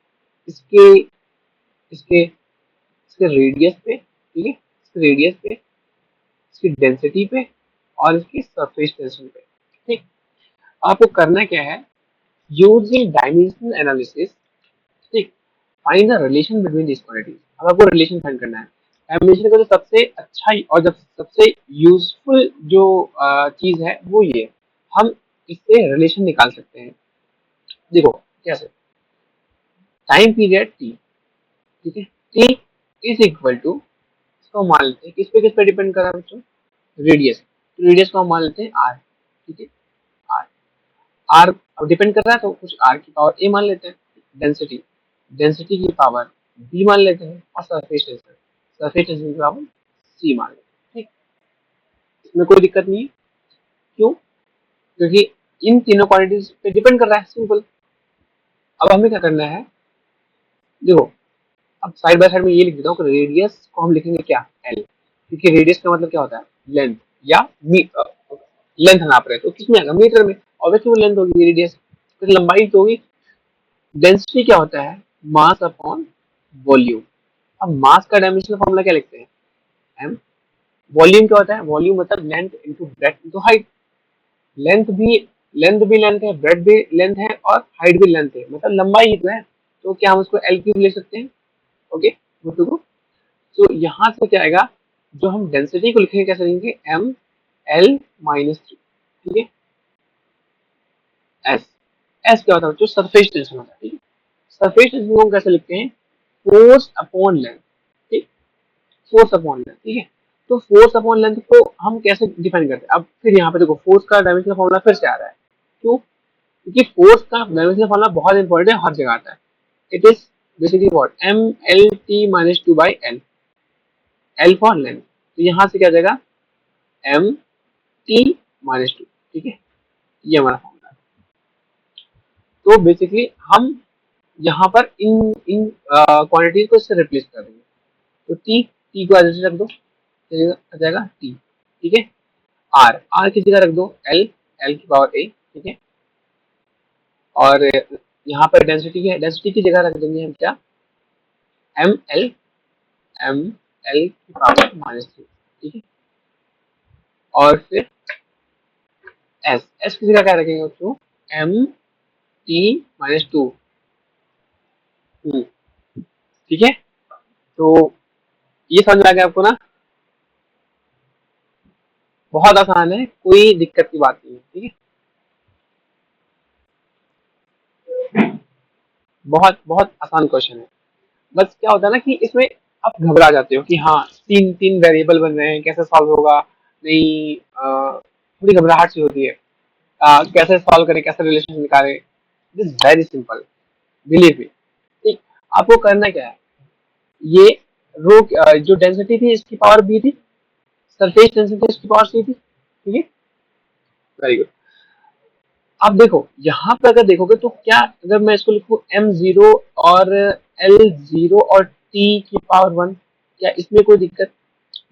इसके इसके इसके रेडियस पे, ठीक है, इसके रेडियस पे, इसकी डेंसिटी पे और इसकी सरफेस टेंशन पे। ठीक, आपको करना क्या है, यूजिंग डायमेंशनल एनालिसिस, ठीक, find the relation between this quantities. अब आपको रिलेशन फाइंड करना है। डायमेंशन का जो सबसे अच्छा और जब सबसे यूजफुल जो चीज है वो ये, हम इससे रिलेशन निकाल सकते हैं। देखो कैसे, टाइम पीरियड टी, ठीक है, टी इज इक्वल टू, इसको मान लेते हैं किस पे डिपेंड कर रहा है बच्चों, रेडियस। तो रेडियस को हम मान लेते हैं आर, ठीक है, आर। आर अब डिपेंड कर रहा है तो कुछ आर की पावर ए मान लेते हैं। डेंसिटी, डेंसिटी की पावर बी मान लेते हैं। और सरफेस टेंशन, सरफेस टेंशन की पावर सी मान लेते हैं। ठीक, इसमें कोई दिक्कत नहीं है। क्यों? क्योंकि इन तीनों क्वांटिटीज पे डिपेंड कर रहा है, सिंपल। अब हमें क्या करना है, देखो अब साइड बाय साइड में ये लिख देता हूँ कि रेडियस को हम लिखेंगे क्या, एल। क्योंकि रेडियस का मतलब क्या होता है, लेंथ या लेंथ नाप रहे हैं तो किसमें आएगा, मीटर में। ऑब्वियसली वो लेंथ होगी, रेडियस फिर लंबाई तो होगी। डेंसिटी क्या होता है, मास अपॉन वॉल्यूम। अब मास का डायमेंशनल फॉर्मूला क्या लिखते हैं, एम। वॉल्यूम क्या होता है, वॉल्यूम मतलब length into breadth into height. Length भी लेंथ है, ब्रेड्थ भी लेंथ है और हाइट भी लेंथ है, मतलब लंबाई ही तो है। तो क्या हम उसको एल क्यूब ले सकते हैं। Okay, good to go. तो यहाँ से क्या आएगा, जो हम डेंसिटी को लिखेंगे कैसे लिखेंगे, एम एल माइनस थ्री, ठीक है। एस, एस क्या होता है, जो सरफेस टेंशन होता है, ठीक है। सरफेस टेंशन को हम कैसे लिखते हैं, फोर्स अपॉन लेंथ, ठीक, फोर्स अपॉन लेंथ, ठीक है। तो फोर्स अपॉन लेंथ को हम कैसे डिफाइन करते हैं, अब फिर यहाँ पे देखो फोर्स का डायमेंशनल फॉर्मूला फिर से आ रहा है। क्यों? क्योंकि फोर्स का डायमेंशनल फॉर्मूला बहुत इंपॉर्टेंट है, हर जगह आता है। It is basically what, M L T minus two by L, L for length. तो यहाँ से क्या आ जाएगा, एम टी माइनस टू, ठीक है, ये हमारा फॉर्मूला है। तो बेसिकली हम यहाँ पर इन इन क्वांटिटीज को इससे रिप्लेस कर देंगे। तो टी, टी को एज रख दो, आ जाएगा टी, ठीक है। आर, आर की जगह रख दो एल, एल की पावर ए, ठीक है। और यहाँ पर डेंसिटी है, डेंसिटी की जगह रख देंगे हम क्या, एम एल, एम एल की पावर माइनस थ्री, ठीक है। और फिर एस, एस की जगह क्या रखेंगे उसको, एम टी माइनस टू, ठीक है। तो ये समझ में आ गया आपको ना, बहुत आसान है, कोई दिक्कत की बात नहीं है, ठीक है। बहुत बहुत आसान क्वेश्चन है। बस क्या होता है ना कि इसमें आप घबरा जाते हो कि हाँ तीन तीन वेरिएबल बन रहे हैं, कैसे सॉल्व होगा, नहीं थोड़ी घबराहट सी होती है। कैसे सॉल्व करें, कैसे रिलेशन निकालें। It is very simple, believe me. ठीक, आपको करना क्या है, ये रो जो डेंसिटी थी इसकी पावर बी थी, सरफेस डेंसिटी इसकी पावर सी थी, ठीक है। Very good. अब देखो यहाँ पे अगर देखोगे तो क्या, अगर मैं इसको लिखूं एम जीरो और एल जीरो और टी की पावर वन, क्या इसमें कोई दिक्कत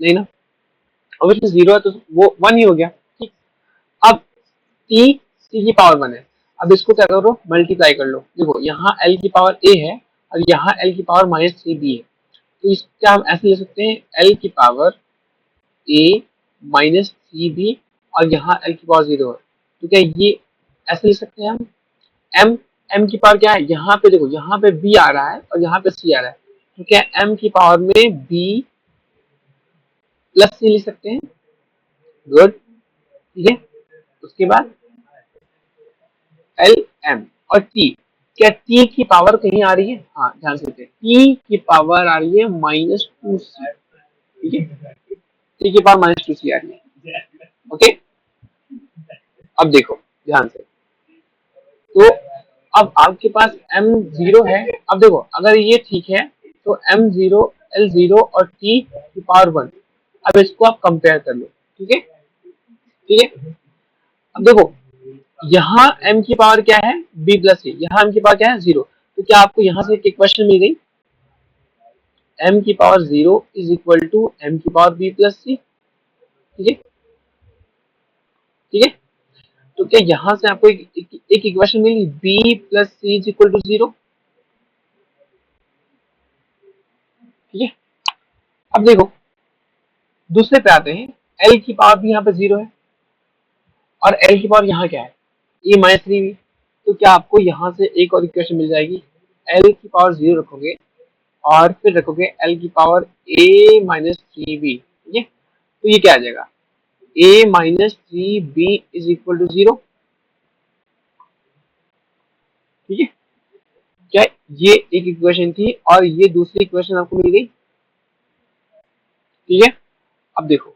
नहीं ना। ऑब्वियसली जीरो है तो वो वन ही हो गया, ठीक। अब टी, टी की पावर वन है। अब इसको क्या करो, मल्टीप्लाई कर लो। देखो यहाँ एल की पावर ए है और यहाँ एल की पावर माइनस थ्री बी है। तो इसका हम ऐसे ले सकते हैं, एल की पावर ए माइनस थ्री बी और यहाँ एल की पावर जीरो है। तो क्या ये ऐसे ले सकते हैं हम, एम, एम की पावर क्या है, यहाँ पे देखो यहाँ पे बी आ रहा है और यहाँ पे सी आ रहा है। तो क्या एम की पावर में बी प्लस सी लिख सकते हैं, गुड, ठीक है। उसके बाद एल एम और टी, क्या टी की पावर कहीं आ रही है? हाँ, ध्यान से देखिए, टी की पावर आ रही है -2c, ठीक है, टी की पावर -2c आ रही है। ओके, अब देखो ध्यान से, तो अब आपके पास m0 है। अब देखो अगर ये ठीक है तो m0, l0 और t की पावर 1, अब इसको आप कंपेयर कर लो, ठीक है, ठीक है। अब देखो यहाँ m की पावर क्या है, b प्लस c, यहाँ m की पावर क्या है 0, तो क्या आपको यहाँ से एक इक्वेशन मिल गई, m की power 0 is equal to m की पावर b प्लस c, ठीक है, ठीक है। तो क्या यहाँ से आपको एक इक्वेशन मिली b plus c is equal to 0, ठीक है। अब देखो दूसरे पे आते हैं, l की पावर भी यहाँ पे 0 है और l की पावर यहाँ क्या है, e माइनस 3b, तो क्या आपको यहाँ से एक और इक्वेशन मिल जाएगी, l की पावर 0 रखोगे और फिर रखोगे l की पावर a माइनस 3b, ठीक है, तो ये क्या आ जाएगा, a minus 3b is equal to 0, ठीक है। क्या ये एक इक्वेशन थी और ये दूसरी इक्वेशन आपको मिल गई, ठीक है। अब देखो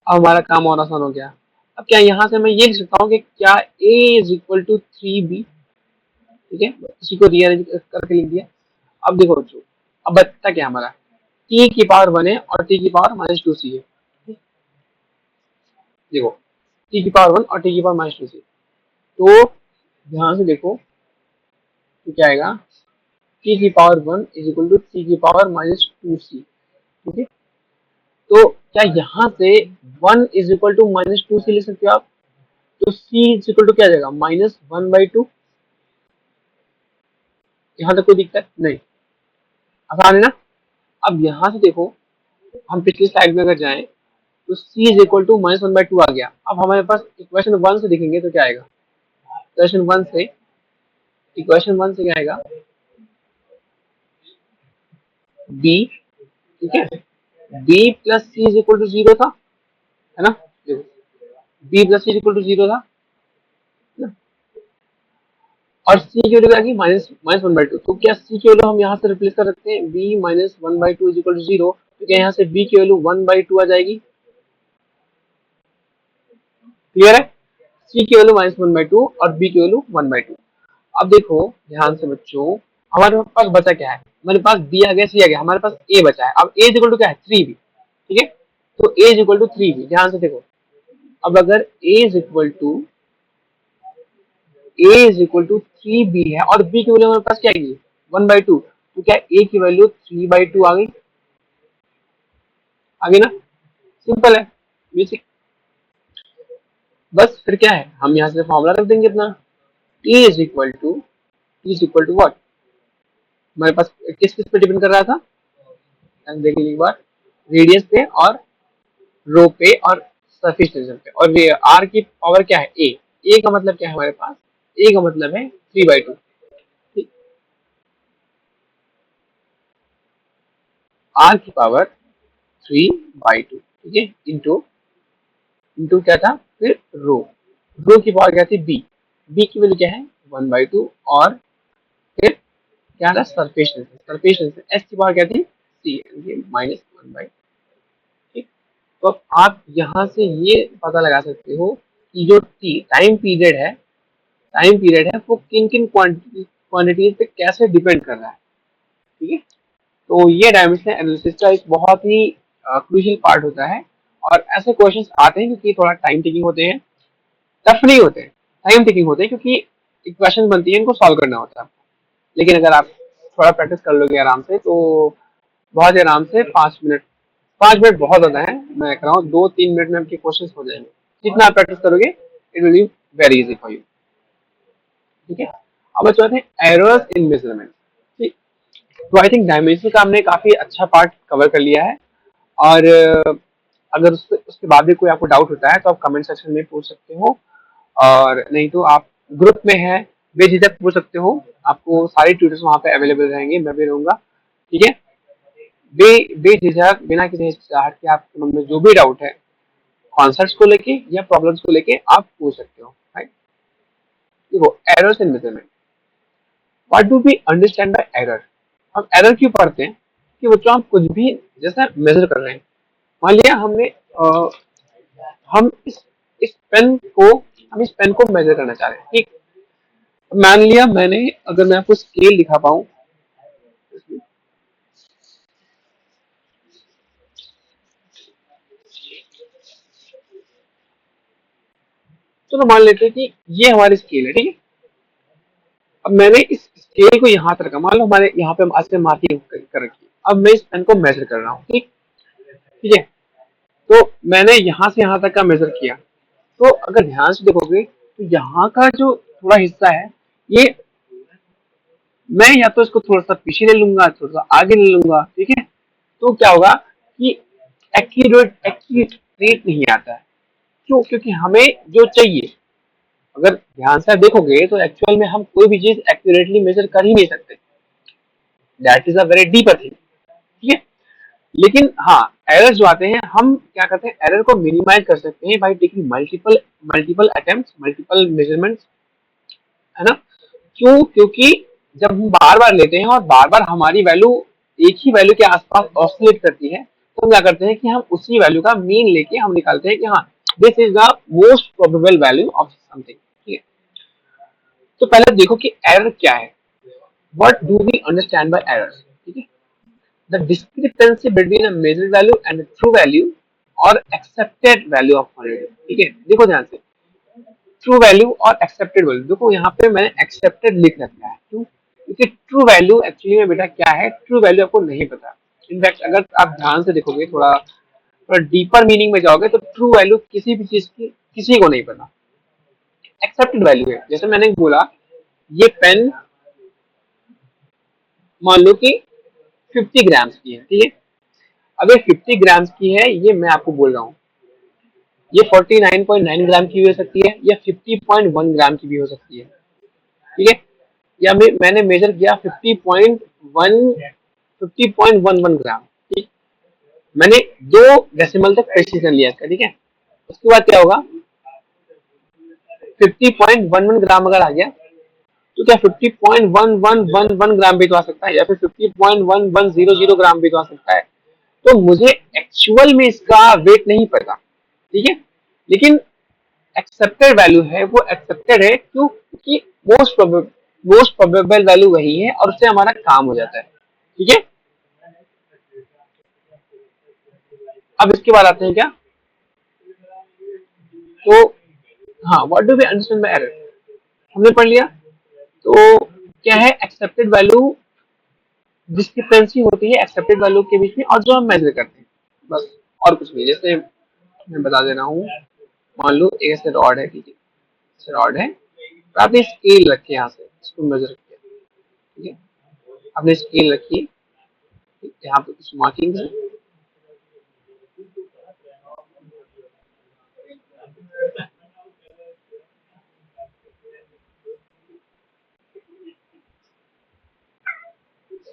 अब हमारा काम और आसान हो गया। अब क्या यहाँ से मैं ये लिख सकता हूँ कि क्या a is equal to 3b, ठीक है, इसी को रीअरेंज करके लिख दिया। अब देखो बच्चों, अब बचता क्या हमारा, t की पावर 1 है और t की पावर -2c है, देखो t की पावर 1 और t की पावर -2c, तो ध्यान से देखो तो क्या आएगा, t की power 1 is equal to t की पावर -2c, ठीक है। तो क्या यहाँ से 1 इज इक्वल टू -2c लिख सकते हो आप, तो c इज इक्वल टू क्या आ जाएगा, -1/2, यहाँ तक कोई दिक्कत नहीं, आसान है ना। अब यहाँ से देखो, हम पिछली स्लाइड में अगर जाएं तो c इज इक्वल टू -1/2 आ गया। अब हमारे पास इक्वेशन 1 से देखेंगे तो क्या आएगा, इक्वेशन 1 से क्या आएगा, b, ठीक है, b plus C is equal to 0 था, है ना, देखो b plus C is equal to 0 था ना? और c की वैल्यू आ गई -1/2, तो क्या c की वैल्यू हम यहाँ से रिप्लेस कर सकते हैं, b -1/2 इज इक्वल टू 0, तो क्या यहाँ से b की वैल्यू 1/2 आ जाएगी, क्लियर है, c की वैल्यू -1/2 और b की वैल्यू 1/2। अब देखो ध्यान से बच्चों, हमारे पास बचा क्या है, हमारे पास b आ गया, c आ गया, हमारे पास a बचा है। अब a इज इक्वल टू क्या है, 3b, ठीक है, तो a is equal to 3b, ध्यान से देखो, अब अगर a is equal to 3b है और b की वैल्यू हमारे पास क्या आएगी 1/2, तो क्या a की वैल्यू 3/2 आ गई, आगे ना, सिंपल है, बेसिक। बस फिर क्या है, हम यहाँ से फॉर्मूला रख देंगे इतना, t is equal to what, हमारे पास किस किस पे डिपेंड कर रहा था, देखेंगे एक बार, रेडियस पे और रो पे और सरफेस टेंशन पे, और ये r की पावर क्या है, a का मतलब क्या है हमारे पास, a का मतलब है 3/2, ठीक, r की पावर 3/2, ठीक है, इंटू इंटू क्या था फिर रो की पावर क्या थी b की वैल्यू क्या है 1/2, और फिर क्या था सरफेस टेंशन s की पावर क्या थी c, -1/2, ठीक। तो अब आप यहाँ से ये पता लगा सकते हो कि जो टाइम पीरियड है वो किन किन क्वांटिटीज पे कैसे डिपेंड कर रहा है, ठीक है। तो ये डायमेंशनल एनालिसिस का एक बहुत ही क्रूशियल पार्ट होता है, और ऐसे क्वेश्चंस आते हैं क्योंकि थोड़ा टाइम टेकिंग होते हैं, टफ नहीं होते, टाइम टेकिंग होते हैं, क्योंकि इक्वेशन बनती है इनको सॉल्व करना होता है, लेकिन अगर आप थोड़ा प्रैक्टिस कर लोगे आराम से तो बहुत ही आराम से 5 मिनट, 5 मिनट बहुत ज्यादा है, मैं कह रहा हूँ 2-3 मिनट में आपके क्वेश्चन हो जाएंगे, जितना आप प्रैक्टिस करोगे it will be very easy for you, ठीक है। अब बात करते हैं एरर्स इन मेजरमेंट, ठीक। तो आई थिंक डायमेंशन का हमने काफी अच्छा पार्ट कवर कर लिया है, और अगर उसके बाद भी कोई आपको डाउट होता है तो आप कमेंट सेक्शन में पूछ सकते हो, और नहीं तो आप ग्रुप में है बेझिझक पूछ सकते हो, आपको सारे ट्यूटर्स वहाँ पे अवेलेबल रहेंगे, मैं भी रहूंगा, ठीक है। बेझिझक बिना किसी हिचकिचाहट के आपके मन में जो भी डाउट है कॉन्सेप्ट्स को लेके या प्रॉब्लम्स को लेके आप पूछ सकते हो, राइट। देखो errors in measurement, what do we understand by error? हम एरर क्यों पढ़ते हैं? कि बच्चों हम कुछ भी जैसे मेजर कर रहे हैं, मान लिया हमने हम इस पेन को हम इस पेन को मेजर करना चाह रहे हैं, ठीक। मान लिया मैंने, अगर मैं आपको स्केल दिखा पाऊं, तो मान लेते हैं कि ये हमारी स्केल है, ठीक है। अब मैंने इस स्केल को यहाँ पर रखा, मान लो हमारे यहाँ पे आज से मार्किंग कर रखी है। अब मैं इस पेन को मेजर कर रहा हूँ, ठीक ठीक है। तो मैंने यहाँ से यहाँ तक का मेजर किया। तो अगर ध्यान से देखोगे तो यहाँ का जो थोड़ा हिस्सा है, ये मैं या तो इसको थोड़ा सा पीछे ले लूंगा, थोड़ा सा आगे ले लूंगा, ठीक है। तो क्या होगा कि एक्यूरेट नहीं आता है। क्यों? क्योंकि हमें जो चाहिए, अगर ध्यान से देखोगे तो एक्चुअल में हम कोई भी चीज एक्यूरेटली मेजर कर ही नहीं सकते। That is a very deeper thing, ठीक है। लेकिन हाँ, एरर्स जो आते हैं, हम क्या करते हैं, एरर को मिनिमाइज कर सकते हैं by taking multiple multiple attempts, multiple measurements, है ना। क्यों? क्योंकि जब हम बार बार लेते हैं और बार बार हमारी वैल्यू एक ही वैल्यू के आसपास ऑसिलेट करती है, तो हम क्या करते हैं कि हम उसी वैल्यू का मीन लेके हम निकालते हैं कि हाँ, this is the most probable value of something, ठीक है। तो पहले देखो कि एरर क्या है। What do we understand by errors, ठीक है। The discrepancy between a measured value and true value और एक्सेप्टेड वैल्यू ऑफ क्वांटिटी, ठीक है। देखो ध्यान से, ट्रू वैल्यू और एक्सेप्टेड वैल्यू, देखो यहाँ पे मैंने एक्सेप्टेड लिख रखा है, क्यों? क्योंकि ट्रू वैल्यू एक्चुअली में बेटा क्या है, ट्रू वैल्यू आपको नहीं पता। इनफैक्ट अगर आप ध्यान से देखोगे, थोड़ा थोड़ा डीपर मीनिंग में जाओगे, तो ट्रू वैल्यू किसी भी चीज की किसी को नहीं पता। एक्सेप्टेड वैल्यू है, जैसे मैंने बोला, ये पेन मान लो कि 50 ग्राम्स की है, ठीक है। अब ये 50 ग्राम्स की है, ये मैं आपको बोल रहा हूँ, ये 49.9 ग्राम की भी हो सकती है, या 50.1 ग्राम की भी हो सकती है, ठीक है। या मैंने मेजर किया 50.11 ग्राम, ठीक। मैंने 2 डेसिमल तक प्रेसिजन लिया इसका, ठीक है। उसके बाद क्या होगा, 50.11 ग्राम अगर आ गया, तो क्या 50.1111 ग्राम भी तो आ सकता है, या फिर 50.1100 ग्राम भी तो आ सकता है। तो मुझे एक्चुअल में इसका वेट नहीं पता, ठीक है। लेकिन एक्सेप्टेड वैल्यू है, वो एक्सेप्टेड है, क्यों? क्योंकि मोस्ट प्रोबेबल वैल्यू वही है, और उससे हमारा काम हो जाता है, ठीक है। अब इसके बाद आते हैं क्या, तो हाँ, what do we understand by error, हमने पढ़ लिया। तो क्या है, एक्सेप्टेड वैल्यू, डिस्क्रिपेंसी होती है एक्सेप्टेड वैल्यू के बीच में और जो हम मेजर करते हैं, बस, और कुछ नहीं। जैसे मैं बता दे रहा हूँ, मान लो एक ऐसे रॉड है, ठीक है, ऐसे रॉड है, तो आपने स्केल रखी है, यहाँ से इसको मेजर किया, ठीक है। आपने स्केल रखी है, यहाँ पे कुछ मार्किंग है।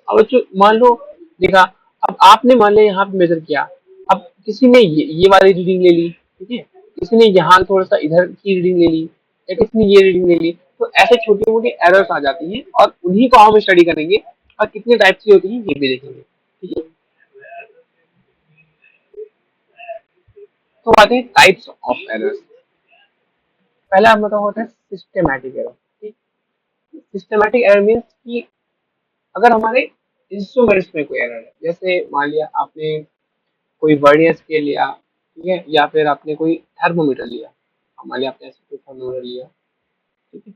अब जो मान लो देखा, अब आपने मान लिया यहाँ पे मेजर किया, अब किसी ने ये वाली रीडिंग ले ली, ठीक है, किसी ने यहाँ थोड़ा सा इधर की रीडिंग ले ली, या किसी ने ये रीडिंग ले ली। तो ऐसे छोटी मोटी एरर्स आ जाती हैं, और उन्हीं को हम स्टडी करेंगे, और कितने टाइप की होती है ये भी देखेंगे, ठीक है। तो आते हैं टाइप्स ऑफ एरर्स। पहला हम बताओ होता है सिस्टमैटिक एरर, ठीक। सिस्टमैटिक एरर मीन्स कि अगर हमारे इंस्ट्रूमेंट्स में कोई एरर है, जैसे मान लिया आपने कोई वर्नियर स्केल लिया, ठीक है, या फिर आपने कोई थर्मोमीटर लिया, मान लिया आपने ऐसे कोई थर्मोमीटर लिया, ठीक है,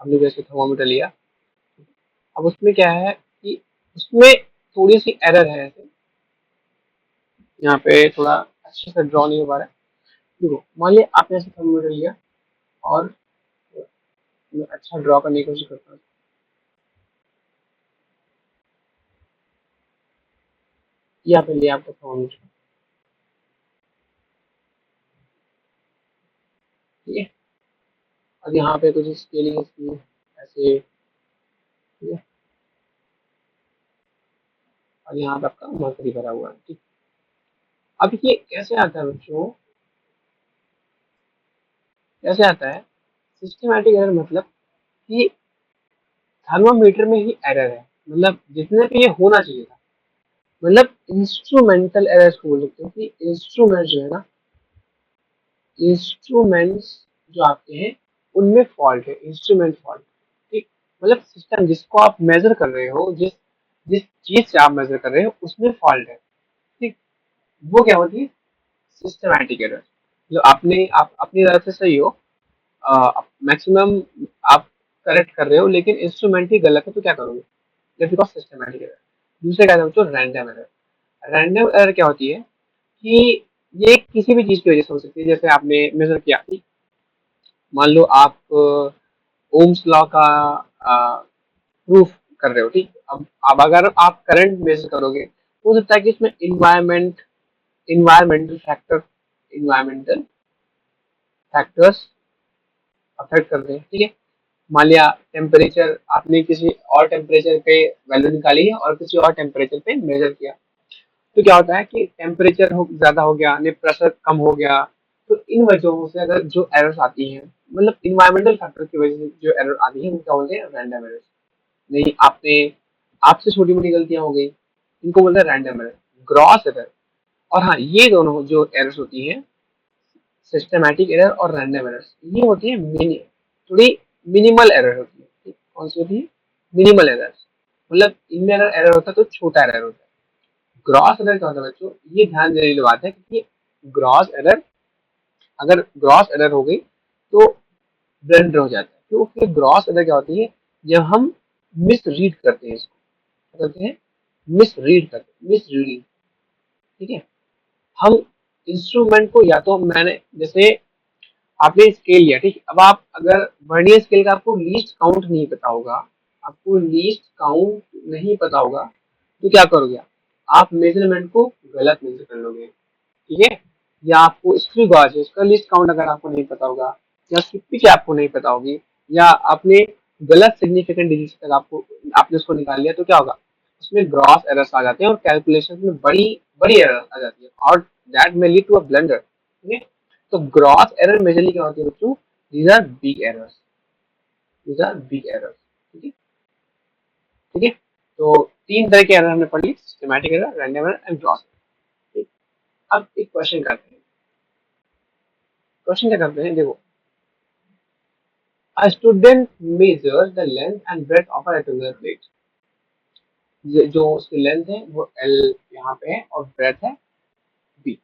हमने जैसे थर्मोमीटर लिया। अब उसमें क्या है कि उसमें थोड़ी सी एरर है, ऐसे यहाँ पे थोड़ा अच्छे से ड्रॉ नहीं हो पा रहा है। देखो, मान लिया आपने ऐसे थर्मोमीटर लिया, और मैं अच्छा ड्रॉ करने की कोशिश करता हूँ। यहाँ पे लिया आपका थर्मोमीटर, ठीक है। और यहाँ पे कुछ स्केलिंग इसकी ऐसे, ठीक है। और यहाँ पे आपका मर्करी भरा हुआ है, ठीक। अब ये कैसे आता है बच्चों, कैसे आता है सिस्टमैटिक एरर, मतलब कि थर्मामीटर में ही एरर है, मतलब जितने पे ये होना चाहिए था, मतलब इंस्ट्रूमेंटल एरर्स को बोल सकते हो कि इंस्ट्रूमेंट जो है ना, इंस्ट्रूमेंट्स जो आपके हैं उनमें फॉल्ट है, इंस्ट्रूमेंट फॉल्ट। ठीक, मतलब सिस्टम जिसको आप मेजर कर रहे हो, जिस जिस चीज से आप मेजर कर रहे हो उसमें फॉल्ट है। ठीक, वो क्या होती है, सिस्टमैटिक एरर। मतलब आपने आप अपनी तरफ से सही हो, मैक्सिमम आप करेक्ट कर रहे हो, लेकिन इंस्ट्रूमेंट ही गलत है, तो क्या करोगे, बिकॉज सिस्टमैटिक एरर। दूसरे क्या होता है, रैंडम एरर। रैंडम एरर क्या होती है कि ये किसी भी चीज की वजह से हो सकती है, जैसे आपने मेजर किया, मान लो आप ओम्स लॉ का प्रूफ कर रहे हो। ठीक, अब अगर आप करंट मेजर करोगे तो हो सकता है कि इसमें environmental factor environmental factors affect कर रहे हैं। ठीक है, मान लिया टेम्परेचर, आपने किसी और टेम्परेचर पे वैल्यू निकाली है और किसी और टेम्परेचर पे मेजर किया, तो क्या होता है कि टेम्परेचर ज्यादा हो गया, ने प्रेशर कम हो गया, तो इन वजहों से अगर जो एरर्स आती हैं, मतलब इन्वायरमेंटल फैक्टर की वजह से जो एरर आती है, वो क्या बोलते हैं, रैंडम एरर्स। नहीं, आपने आपसे छोटी मोटी गलतियां हो गई, इनको बोलते हैं रैंडम एरर, ग्रॉस एरर। और हाँ, ये दोनों जो एरर्स होती हैं, सिस्टमैटिक एरर और रैंडम एरर्स, ये होती है थोड़ी मिनिमल एरर होती है। ठीक? कौन सी होती है, मिनिमल एरर्स, मतलब इनमें अगर एरर होता है तो छोटा एरर होता है। ग्रॉस एरर क्या होता है बच्चों, ये ध्यान देने वाली बात है कि ग्रॉस एरर, अगर ग्रॉस एरर हो गई तो ब्लंडर हो जाता है। क्योंकि ग्रॉस एरर क्या होती है, जब हम मिस रीड करते हैं, इसको क्या करते हैं, मिस रीड करते हैं, मिस रीडिंग। ठीक है, हम इंस्ट्रूमेंट को, या तो मैंने जैसे आपने स्केल लिया, ठीक, अब आप अगर वर्नियर स्केल का आपको लीस्ट काउंट नहीं पता होगा, आपको लीस्ट काउंट नहीं पता होगा, तो क्या करोगे आप मेजरमेंट को गलत मेजर कर लोगे। ठीक है, या आपको स्क्रू गॉज है, उसका लिस्ट काउंट अगर आपको नहीं पता होगा, या उसकी पिच आपको नहीं पता होगी, या आपने गलत सिग्निफिकेंट डिजिट तक आपने उसको निकाल लिया, तो क्या होगा, उसमें ग्रॉस एरर्स आ जाते हैं और कैलकुलेशन में बड़ी बड़ी एरर आ जाती है, और that may lead to a blunder. ठीक है, तो ग्रॉस एरर मेजरली क्या होती है बच्चों, these are big errors, these are big errors. ठीक है, ठीक है, तो तीन तरह के एरर हमने पढ़ ली, systematic error, random error and gross. ठीक, अब एक क्वेश्चन करते हैं, क्वेश्चन क्या करते हैं, देखो, a student measures the length and breadth of a rectangular plate। जो उसकी लेंथ है वो L यहाँ पे है और ब्रेथ है B।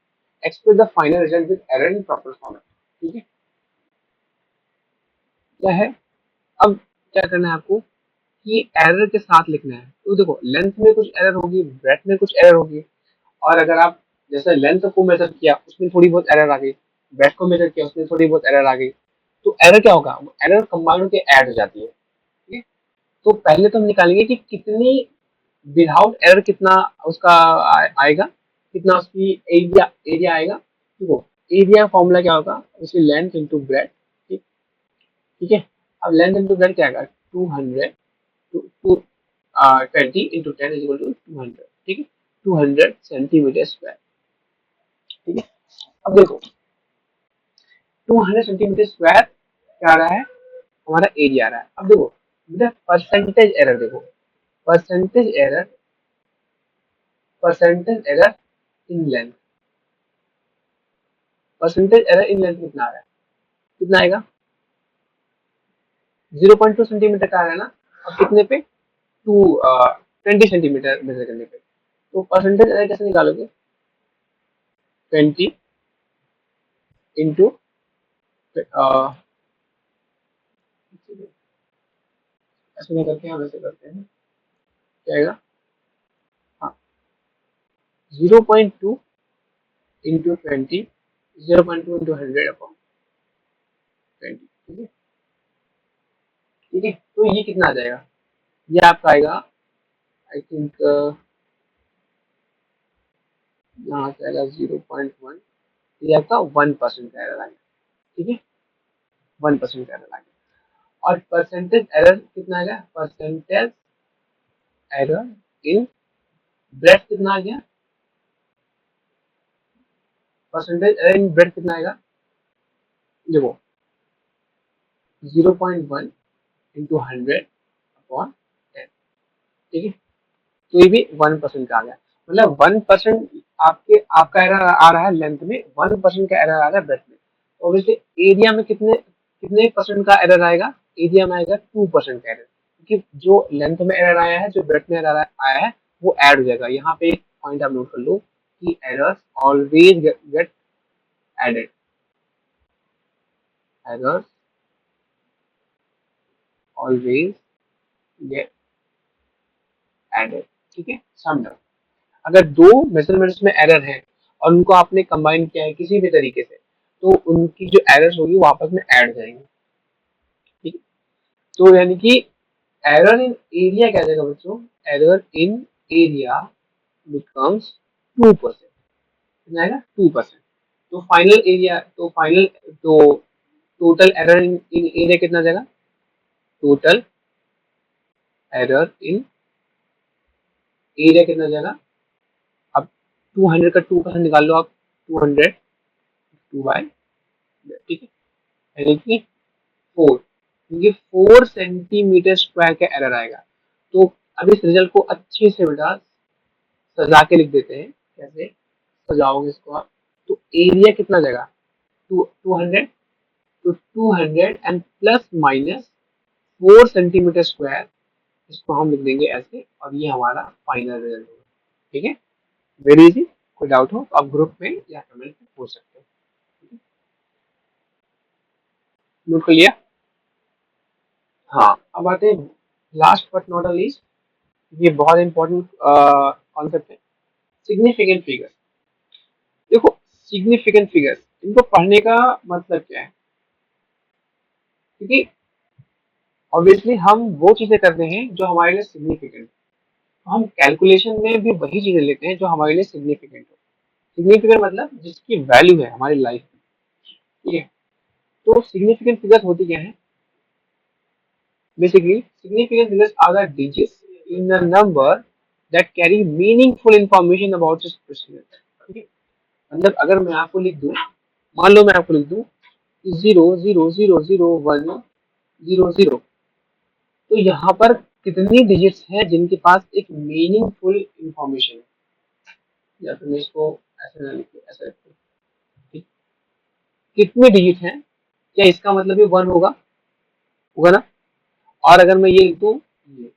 Express the final result with error in proper format. ठीक है, क्या है, अब क्या करना है आपको कि एरर के साथ लिखना है। तो देखो, लेंथ में कुछ एरर होगी, ब्रेथ में कुछ एरर होगी, और अगर आप जैसे लेंथ को मेजर किया उसमें थोड़ी बहुत एरर आ गई, ब्रेथ को मेजर किया उसमें थोड़ी बहुत एरर आ गई, तो एरर क्या होगा, एरर कंबाइन होकर ऐड हो जाती है। ठीक है, तो पहले तो हम निकालेंगे कि कितनी विदाउट एरर कितना उसका आएगा, कितना उसकी एरिया एरिया आएगा। देखो, एरिया फॉर्मूला क्या होगा, उसकी लेंथ इंटू ब्रेथ। ठीक, ठीक है, अब लेंथ इंटू ब्रेथ क्या आएगा, 200 to 20 into 10 is equal to 200। ठीक है, 200 सेंटीमीटर स्क्वायर। ठीक है, अब देखो 200 सेंटीमीटर स्क्वायर क्या आ रहा है, हमारा एरिया आ रहा है। अब देखो बेटा, परसेंटेज एरर देखो, percentage error, percentage error in length, percentage error in length कितना आ रहा है, कितना आएगा, 0.2 सेंटीमीटर का आ रहा है ना। अब कितने पे, 20 सेंटीमीटर मेजर करने पे, तो परसेंटेज एरर कैसे निकालोगे, 20 इंटू, ऐसे नहीं करते हैं, हम ऐसे करते हैं, क्या आएगा, हाँ, 0.2 इंटू 20, 0.2 इंटू 100 अपॉन 20। ठीक है, ठीक है, तो ये कितना आ जाएगा, ये आपका आएगा, आई थिंक यहाँ से आएगा 0.1, ये आपका 1% का एरर आएगा। ठीक है, 1% का एरर आएगा। और परसेंटेज एरर कितना आएगा, परसेंटेज एरर इन ब्रेथ कितना आ गया, परसेंटेज एरर इन ब्रेथ कितना आएगा, देखो 0.1 इंटू 100 अपॉन 10, ठीक है। तो ये भी 1% का आ गया, मतलब 1% आपका एरर आ रहा है लेंथ में, 1% का एरर आ रहा है ब्रेथ में। तो ऑब्वियसली एरिया में कितने कितने परसेंट का एरर आएगा, एरिया में आएगा 2% का एरर, क्योंकि जो लेंथ में एरर आया है, जो ब्रेथ में एरर आया है, वो ऐड हो जाएगा। यहाँ पे एक पॉइंट आप नोट कर लो कि errors always get added, errors always get added, ठीक है। सम अगर दो मेजरमेंट्स में एरर है और उनको आपने कंबाइन किया है किसी भी तरीके से, तो उनकी जो एरर्स होगी वो आपस में ऐड हो जाएंगी, ठीक है। तो यानी कि एरर इन एरिया क्या जाएगा बच्चों, एरर इन एरिया बिकम्स 2%, कितना आएगा 2%। तो फाइनल एरिया, तो टोटल एरर इन एरिया कितना जाएगा, टोटल एरर इन एरिया कितना जाएगा। अब 200 का 2% निकाल लो आप, 200 2 बाय, ठीक है, यानी कि 4, क्योंकि 4 सेंटीमीटर स्क्वायर का एरर आएगा। तो अब इस रिजल्ट को अच्छे से बेटा सजा के लिख देते हैं। कैसे सजाओगे इसको आप, तो एरिया कितना जाएगा 200, तो 200 and plus minus 4 centimetre square, इसको हम लिख देंगे ऐसे, और ये हमारा फाइनल रिजल्ट होगा, ठीक है। वेरी इजी, कोई डाउट हो तो आप ग्रुप में या कमेंट में पूछ सकते हो। नोट कर लिया। हाँ, अब आते हैं लास्ट बट नॉट लीस्ट, ये बहुत इंपॉर्टेंट कॉन्सेप्ट है, सिग्निफिकेंट फिगर्स। देखो सिग्निफिकेंट फिगर्स, इनको पढ़ने का मतलब क्या है, क्योंकि ऑब्वियसली हम वो चीजें करते हैं जो हमारे लिए सिग्निफिकेंट, हम कैलकुलेशन में भी वही चीजें लेते हैं जो हमारे लिए सिग्निफिकेंट हो। सिग्निफिकेंट मतलब जिसकी वैल्यू है हमारी लाइफ में, ठीक है। तो सिग्निफिकेंट फिगर्स होती क्या है, basically significant figures are the digits in the number that carry meaningful information about its president, ठीक है। मतलब अगर मैं आपको लिख दूं, मान लो मैं आपको लिख दूं 0 0 0 0 1 0 0, तो यहाँ पर कितनी डिजिट्स हैं जिनके पास एक मीनिंगफुल इंफॉर्मेशन है, या फिर मैं इसको ऐसे ना लिखूं, ऐसे लिखूं, ठीक। कितने डिजिट हैं, क्या इसका मतलब ये 1 होगा, होगा ना। और अगर मैं ये लिख दूं ये,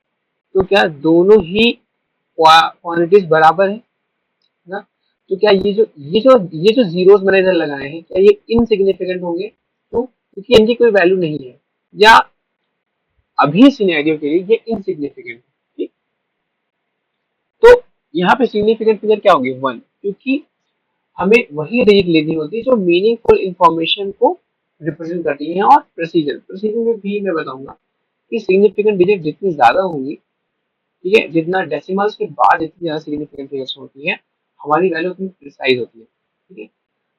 तो क्या दोनों ही क्वांटिटीज बराबर है ना। तो क्या ये जो जीरोस मैंने इधर लगाए हैं, क्या ये इनसिग्निफिकेंट होंगे, तो क्योंकि इनकी कोई वैल्यू नहीं है, या अभी सिनेरियो के लिए ये इनसिग्निफिकेंट है, ठीक। तो यहाँ पे सिग्निफिकेंट फिगर क्या होगी 1, क्योंकि हमें वही डिजिट लेनी होती है जो मीनिंगफुल इंफॉर्मेशन को रिप्रेजेंट करती है। और प्रेसिजन प्रेसिजन में भी मैं बताऊंगा कि सिग्निफिकेंट डिजिट जितनी ज्यादा होंगी, ठीक है, जितना डेसिमल्स के बाद जितनी ज्यादा सिग्निफिकेंट फिगर्स होती है, हमारी वैल्यू उतनी प्रिसाइज होती है, ठीक है।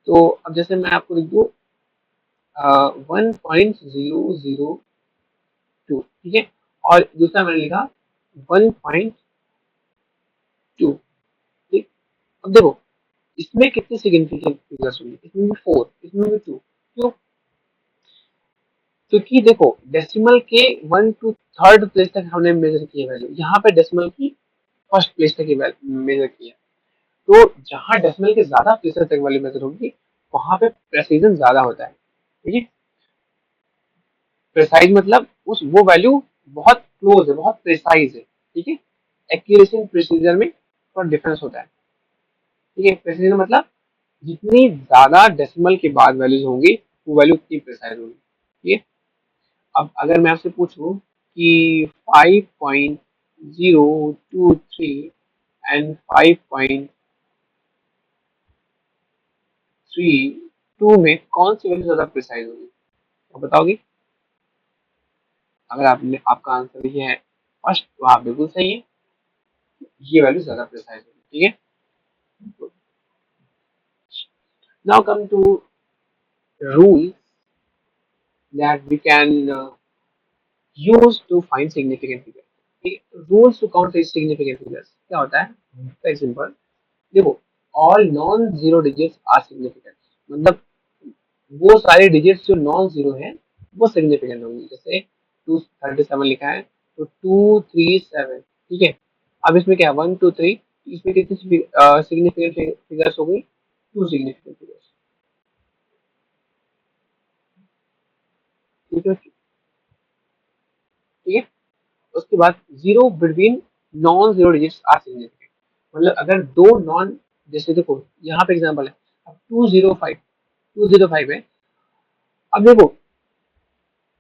तो अब जैसे मैं आपको लिख दूँ 1.002, ठीक है, और दूसरा मैंने लिखा 1.2, ठीक। अब देखो इसमें कितनी सिग्निफिकेंट फिगर्स होंगी, इसमें भी 4, इसमें भी 2, क्यों, क्योंकि देखो डेसिमल के 1 टू थर्ड प्लेस तक हमने मेजर किया वैल्यू, यहाँ पे डेसिमल की फर्स्ट प्लेस तक मेजर किया। तो जहाँ डेसिमल के ज्यादा प्लेसेस तक वैल्यू मेजर होगी, वहां पे प्रेसिजन ज्यादा होता है, ठीक है। प्रिसाइज मतलब उस वो वैल्यू बहुत क्लोज है, बहुत प्रिसाइज है, ठीक है। एक्यूरेसी एंड प्रिसीजन में थोड़ा डिफरेंस होता है, ठीक है। प्रिसीजन मतलब जितनी ज्यादा डेसिमल के बाद वैल्यूज होंगी, वो वैल्यू उतनी प्रिसाइज होगी, ठीक है। अब अगर मैं आपसे पूछूं कि 5.023 एंड 5.32 में कौन सी वैल्यू ज्यादा प्रिसाइज होगी, आप बताओगे। अगर आपने आपका आंसर ये है फर्स्ट, तो आप बिल्कुल सही है, ये वैल्यू ज्यादा प्रिसाइज होगी, ठीक है। Now come to rule that we can use to find significant figures. Rules to count significant figures क्या होता है, वेरी सिंपल। देखो all non zero digits are significant, मतलब वो सारे डिजिट्स जो नॉन जीरो हैं वो सिग्निफिकेंट होंगे। जैसे 237 लिखा है तो 237, ठीक है। अब इसमें क्या है, 1 2 3, इसमें कितनी सिग्निफिकेंट फिगर्स हो गई, 2 सिग्निफिकेंट फिगर्स, ठीक है। ठीक है, उसके बाद zero between non zero digits are significant, मतलब अगर दो नॉन, जैसे देखो यहाँ पे एग्जांपल है, अब 205 है। अब देखो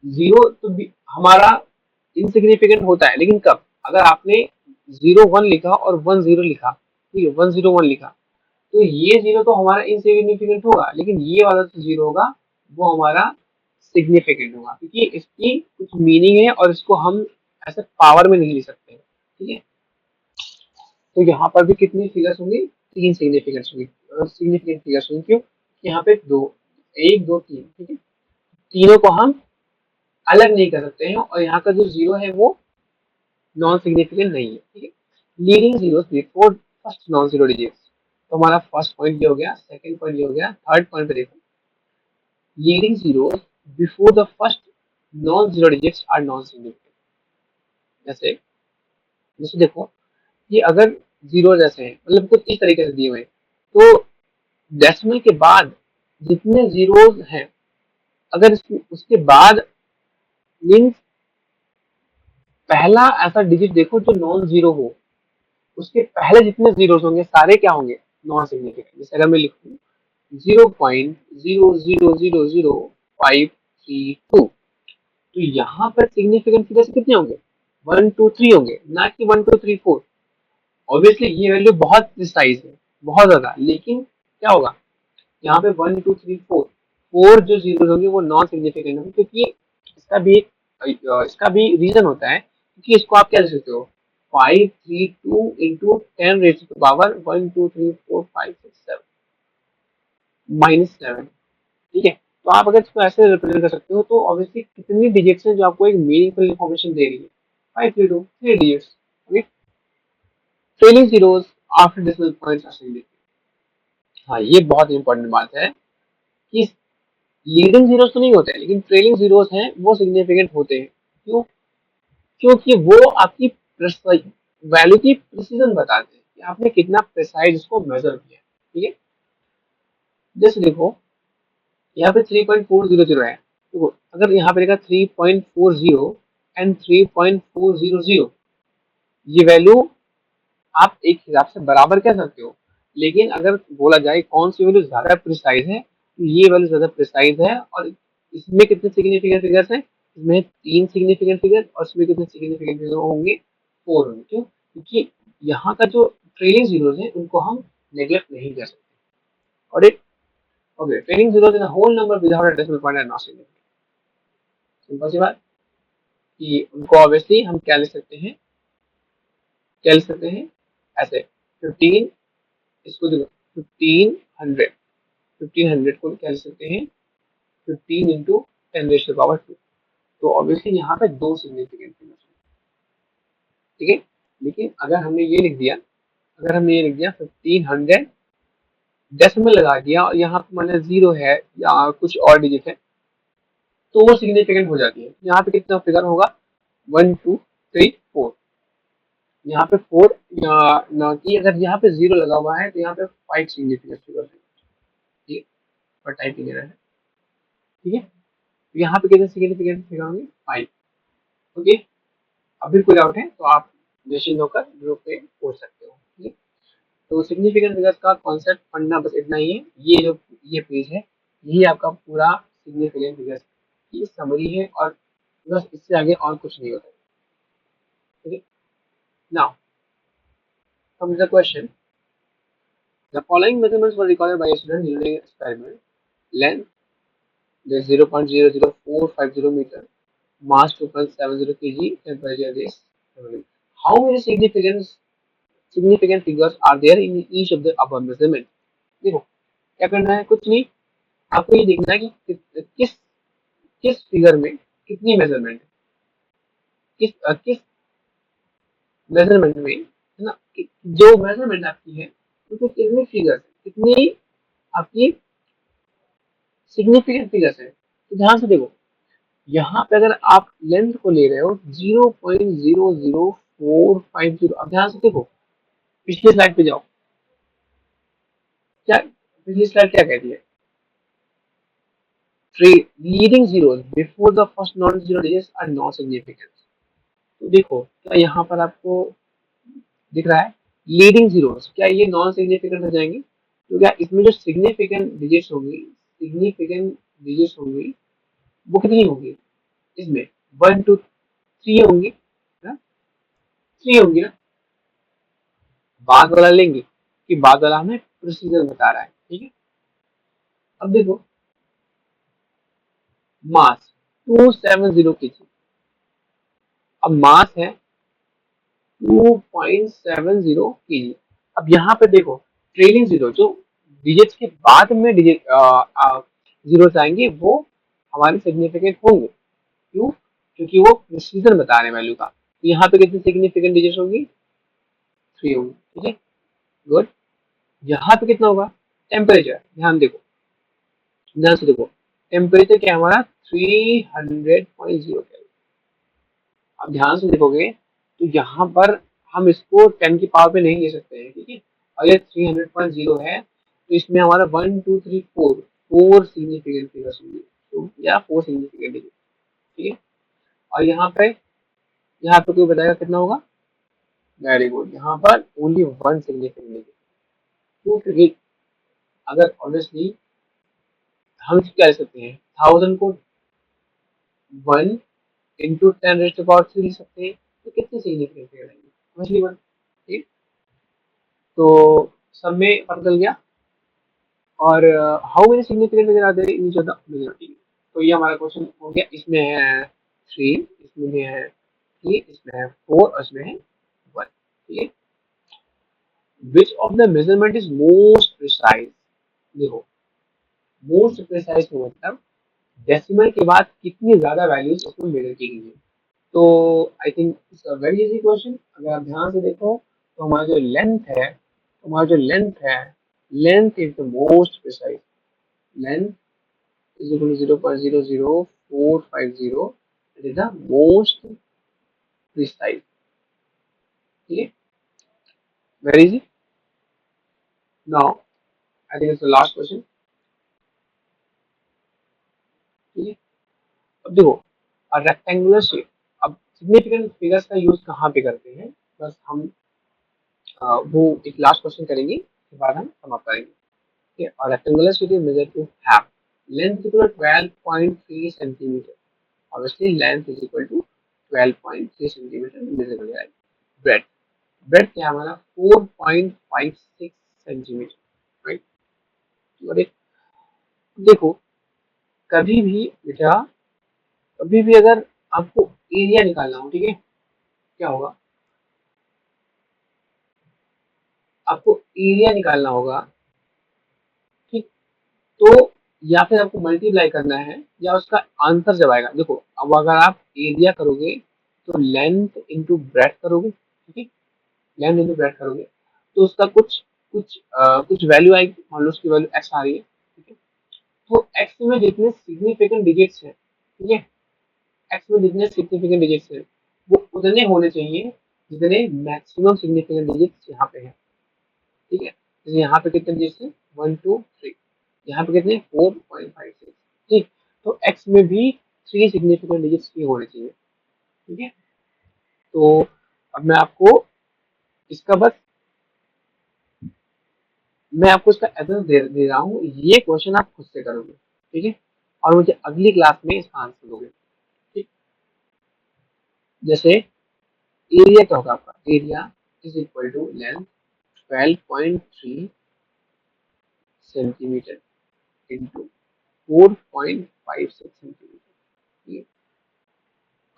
जीरो तो हमारा इनसिग्निफिकेंट होता है, लेकिन कब, अगर आपने 01 लिखा और 10 लिखा, ठीक है, 101 लिखा, तो ये जीरो तो हमारा इनसिग्निफिकेंट होगा, लेकिन ये वाला जो जीरो होगा वो हमारा सिग्निफिकेंट होगा, क्योंकि इसकी कुछ मीनिंग है और इसको हम ऐसे पावर में नहीं ले सकते, ठीक है। तो यहाँ पर भी कितनी फिगर्स होंगी, 3 सिग्निफिकेंट होंगी, सिग्निफिकेंट फिगर्स होंगी, क्यों, यहाँ पे दो, 1 2 3, ठीक है, तीनों को हम अलग नहीं कर सकते हैं, और यहाँ का जो जीरो है वो नॉन सिग्निफिकेंट नहीं है, ठीक है। Leading zero before first non zero digit, तो हमारा फर्स्ट पॉइंट ये हो गया, सेकंड पॉइंट ये हो गया, थर्ड पॉइंट पे देखो, leading zero before the first non zero digits are non significant. जैसे जैसे देखो, ये अगर जीरो जैसे हैं, मतलब कुछ इस तरीके से दिए हुए हैं, तो डेसिमल के बाद जितने जीरोस हैं, अगर उसके बाद मीन्स पहला ऐसा डिजिट देखो जो नॉन जीरो हो, उसके पहले जितने जीरोस होंगे सारे क्या होंगे, नॉन सिग्निफिकेंट। जैसे अगर मैं लिखूं 0.0000532, तो यहाँ पर सिग्निफिकेंट फिगर्स कितने होंगे, 1 2 3 होंगे, ना कि 1 2 3 4। ऑब्वियसली ये वैल्यू बहुत प्रिसाइज है, बहुत ज्यादा, लेकिन क्या होगा, यहाँ पे 1 2 3 4, फोर जो जीरो होंगे वो नॉन सिग्निफिकेंट होंगे, क्योंकि इसका भी रीजन होता है, क्योंकि इसको आप क्या लिख सकते हो, 532 × 10⁻⁴ 1 2 3 4 5 6 7 -7, ठीक है। तो आप अगर इसको ऐसे रिप्रेजेंट कर सकते हो, तो ऑब्वियसली कितनी डिजिट्स हैं जो आपको एक मीनिंगफुल इन्फॉर्मेशन दे रही है, 532 3 digits, okay. Trailing zeros after decimal points are significant. हाँ, ये बहुत इंपॉर्टेंट बात है कि लीडिंग जीरोस तो नहीं होते हैं, लेकिन ट्रेलिंग जीरोस हैं वो सिग्निफिकेंट होते हैं, क्यों, क्योंकि वो आपकी वैल्यू की प्रिसीजन बताते हैं कि आपने कितना प्रिसाइज इसको मेजर किया, ठीक है। जैसे देखो यहाँ पे 3.400 है, तो अगर यहाँ पे लिखा 3.40 एंड 3.400, ये वैल्यू आप एक हिसाब से बराबर कह सकते हो, लेकिन अगर बोला जाए कौन सी वैल्यू ज्यादा प्रिसाइज है, तो ये वैल्यू ज्यादा प्रिसाइज है। और इसमें कितने सिग्निफिकेंट फिगर्स हैं, इसमें 3 सिग्निफिकेंट फिगर, और इसमें कितने सिग्निफिकेंट फिगर होंगे, 4 होंगे, क्यों, क्योंकि यहाँ का जो ट्रेलिंग जीरोस है उनको हम नेग्लेक्ट नहीं कर सकते। और एक okay, trailing zeros in whole number without a decimal point are not significant. Simple सी बात कि उनको ऑब्वियसली हम क्या लिख सकते हैं, क्या लिख सकते हैं, ऐसे 15, इसको देखो 1500, 1500 को क्या लिख सकते हैं, 15 × 10⁻²। तो ऑब्वियसली यहाँ पे दो सिग्निफिकेंट फिगर्स, ठीक है। लेकिन अगर हमने ये लिख दिया, 1500 डेसिमल लगा दिया और यहाँ पे मान जीरो है या कुछ और डिजिट है, तो वो सिग्निफिकेंट हो जाती है। यहाँ पे कितना फिगर होगा, 1 2 3 4, यहाँ पे 4, ना कि अगर यहाँ पे जीरो लगा हुआ है तो यहाँ पे 5 सिग्निफिकेंट फिगर है, ठीक है, और टाइपिंग एरर है, ठीक है। यहाँ पे कितने सिग्निफिकेंट फिगर होंगे, 5, ओके। अब भी कोई डाउट है तो आप निश्चिंत होकर ग्रुप पे पूछ सकते हो, ठीक है। तो सिग्निफिकेंट फिगर्स का कॉन्सेप्ट पढ़ना बस इतना ही है। ये पेज है, यही आपका पूरा सिग्निफिकेंट फिगर्स की समरी है, और बस इससे आगे और कुछ नहीं होता, ठीक है। Now come the question, the following measurements were recorded by a student during experiment, length is 0.00450 meter, mass 2.70 kg, temperature is 7. How many significant figures are there in each of the above measurement? देखो क्या करना है, कुछ नहीं, आपको ये देखना है कि किस किस फिगर में कितनी मेजरमेंट है, किस मेजरमेंट में, है ना, जो मेजरमेंट आपकी है उसमें कितनी फिगर, कितनी आपकी सिग्निफिकेंट फिगर्स है। तो ध्यान से देखो, यहाँ पे अगर आप लेंथ को ले रहे हो 0.00450, अब ध्यान से देखो, पिछली स्लाइड पे जाओ, क्या पिछली स्लाइड क्या कहती है, leading zeros before the first non zero digits are not significant. तो देखो क्या यहाँ पर आपको दिख रहा है, लीडिंग जीरोस, क्या ये नॉन सिग्निफिकेंट हो जाएंगे? तो क्या इसमें जो सिग्निफिकेंट डिजिट्स होंगी वो कितनी होंगी, इसमें 1 2 3 होंगी ना, 3 होंगी ना, बाद वाला लेंगे कि बाद वाला हमें प्रोसीजर बता रहा है, ठीक है। अब देखो मास 270 kg, अब मास है 2.70 kg। अब यहाँ पे देखो ट्रेलिंग जीरो, जो डिजिट्स के बाद में डिजिट जीरोस आएंगे वो हमारे सिग्निफिकेंट होंगे, क्यों? क्योंकि वो प्रिसीजन बता रहे हैं वैल्यू का। तो यहाँ पे कितनी सिग्निफिकेंट डिजिट्स होंगी, 3 होंगी, ठीक है, गुड। यहाँ पे कितना होगा, टेम्परेचर, ध्यान से देखो, टेम्परेचर क्या है हमारा 300.0 केल्विन। अब ध्यान से देखोगे तो यहाँ पर हम इसको 10 की पावर पे नहीं ले सकते हैं, ठीक है। और ये 300.0 है तो इसमें हमारा 1 2 3 4 सिग्निफिकेंट फिगर्स होंगे, तो या 4 सिग्निफिकेंट डिजिट, ठीक है। और यहाँ पे कोई बताएगा कितना होगा, वेरी गुड, यहाँ पर ओनली 1 सिग्निफिकेंट डिजिट। क्यों? क्योंकि अगर ऑब्वियसली हम क्या ले सकते हैं, 1000 को 1 × 10⁻³ लिख सकते हैं, तो कितने सिग्निफिकेंट फिगर आएंगे, ओनली 1, ठीक। तो सब में पता चल गया। और how many significant figure are there in each of the majority. तो ये हमारा क्वेश्चन हो गया। इसमें है 3, इसमें भी है 3, इसमें है 4 और इसमें है 1, ठीक है। Which of the measurement is most precise, देखो मोस्ट प्रिसाइज का मतलब डेसिमल के बाद कितनी ज्यादा वैल्यूज उसमें मेजर की गई है। तो आई think it's a very easy question. अगर आप ध्यान से देखो तो हमारा जो लेंथ है, length is the most precise, length is equal to 0.00450, it is the most precise, ठीक है, very easy. Now I think it's the last question, ठीक है। अब देखो रेक्टेंगुलर शेप, अब सिग्निफिकेंट फिगर्स का यूज कहाँ पे करते हैं, बस हम वो एक लास्ट क्वेश्चन करेंगे, उसके बाद हम समाप्त करेंगे, ठीक है। और rectangular shape is measure to have length equal to 12.3 centimetre, obviously length is equal to 12.3 centimetre measure हो जाएगा। ब्रेड, ब्रेड क्या है हमारा 4.56 सेंटीमीटर, राइट। देखो कभी भी बेटा, कभी भी अगर आपको एरिया निकालना हो, ठीक है, क्या होगा, आपको एरिया निकालना होगा, ठीक। तो या फिर आपको मल्टीप्लाई करना है या उसका आंसर जब आएगा, देखो अब अगर आप एरिया करोगे तो लेंथ इंटू ब्रेथ करोगे, ठीक है, लेंथ इंटू ब्रेथ करोगे तो उसका कुछ वैल्यू आएगी, मान लो उसकी वैल्यू एक्स आ रही है, ठीक है। तो एक्स में जितने सिग्निफिकेंट डिजिट्स हैं, ठीक है, एक्स में जितने सिग्निफिकेंट डिजिट्स हैं वो उतने होने चाहिए जितने मैक्सिमम सिग्निफिकेंट डिजिट्स यहाँ पे हैं, ठीक है। जैसे यहाँ पे कितने डिजिट्स हैं, 1 2 3, यहाँ पे कितने 4.56, ठीक। तो एक्स में भी 3 सिग्निफिकेंट डिजिट्स ही होने चाहिए, ठीक है। तो अब इसका बस मैं आपको इसका एड्रेस दे रहा हूँ, ये क्वेश्चन आप खुद से करोगे, ठीक है, और मुझे अगली क्लास में इसका आंसर दोगे, ठीक। जैसे एरिया क्या होगा आपका, area is equal to length 12.3 centimetre into 4.56 centimetre, ठीक है।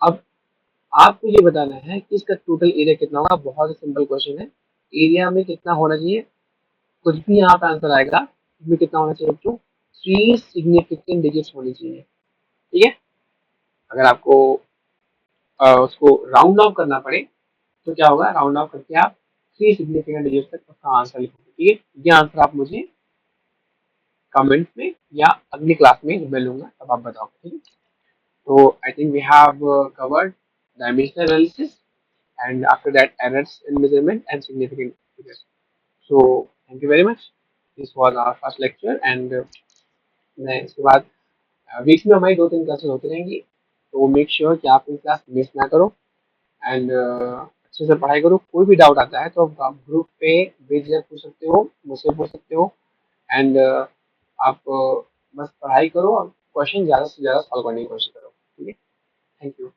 अब आपको ये बताना है कि इसका टोटल एरिया कितना होगा, बहुत ही सिंपल क्वेश्चन है। एरिया में कितना होना चाहिए, कुछ भी यहाँ पे आंसर आएगा इसमें कितना होना चाहिए बच्चों, 3 सिग्निफिकेंट डिजिट्स होनी चाहिए, ठीक है। अगर आपको उसको राउंड ऑफ करना पड़े तो क्या होगा, राउंड ऑफ करके आप 3 सिग्निफिकेंट डिजिट तक उसका आंसर लिखोगे, ठीक है। ये आंसर आप मुझे कमेंट में या अगली क्लास में मैं लूंगा, तब आप बताओ, ठीक है। So I think we have covered dimensional analysis and after that errors in measurement and significant figures. So thank you very much. This was our first lecture and मैं इसके बाद वीक्स में हमारी 2-3 क्लासेस होती रहेंगी तो मेक श्योर कि आप इन क्लास मिस ना करो एंड अच्छे से पढ़ाई करो कोई भी डाउट आता है तो आप ग्रुप पे बेझिझक पूछ सकते हो मुझसे पूछ सकते हो एंड आप बस पढ़ाई करो और क्वेश्चन ज़्यादा से ज़्यादा सॉल्व करने की कोशिश करो ठीक है थैंक यू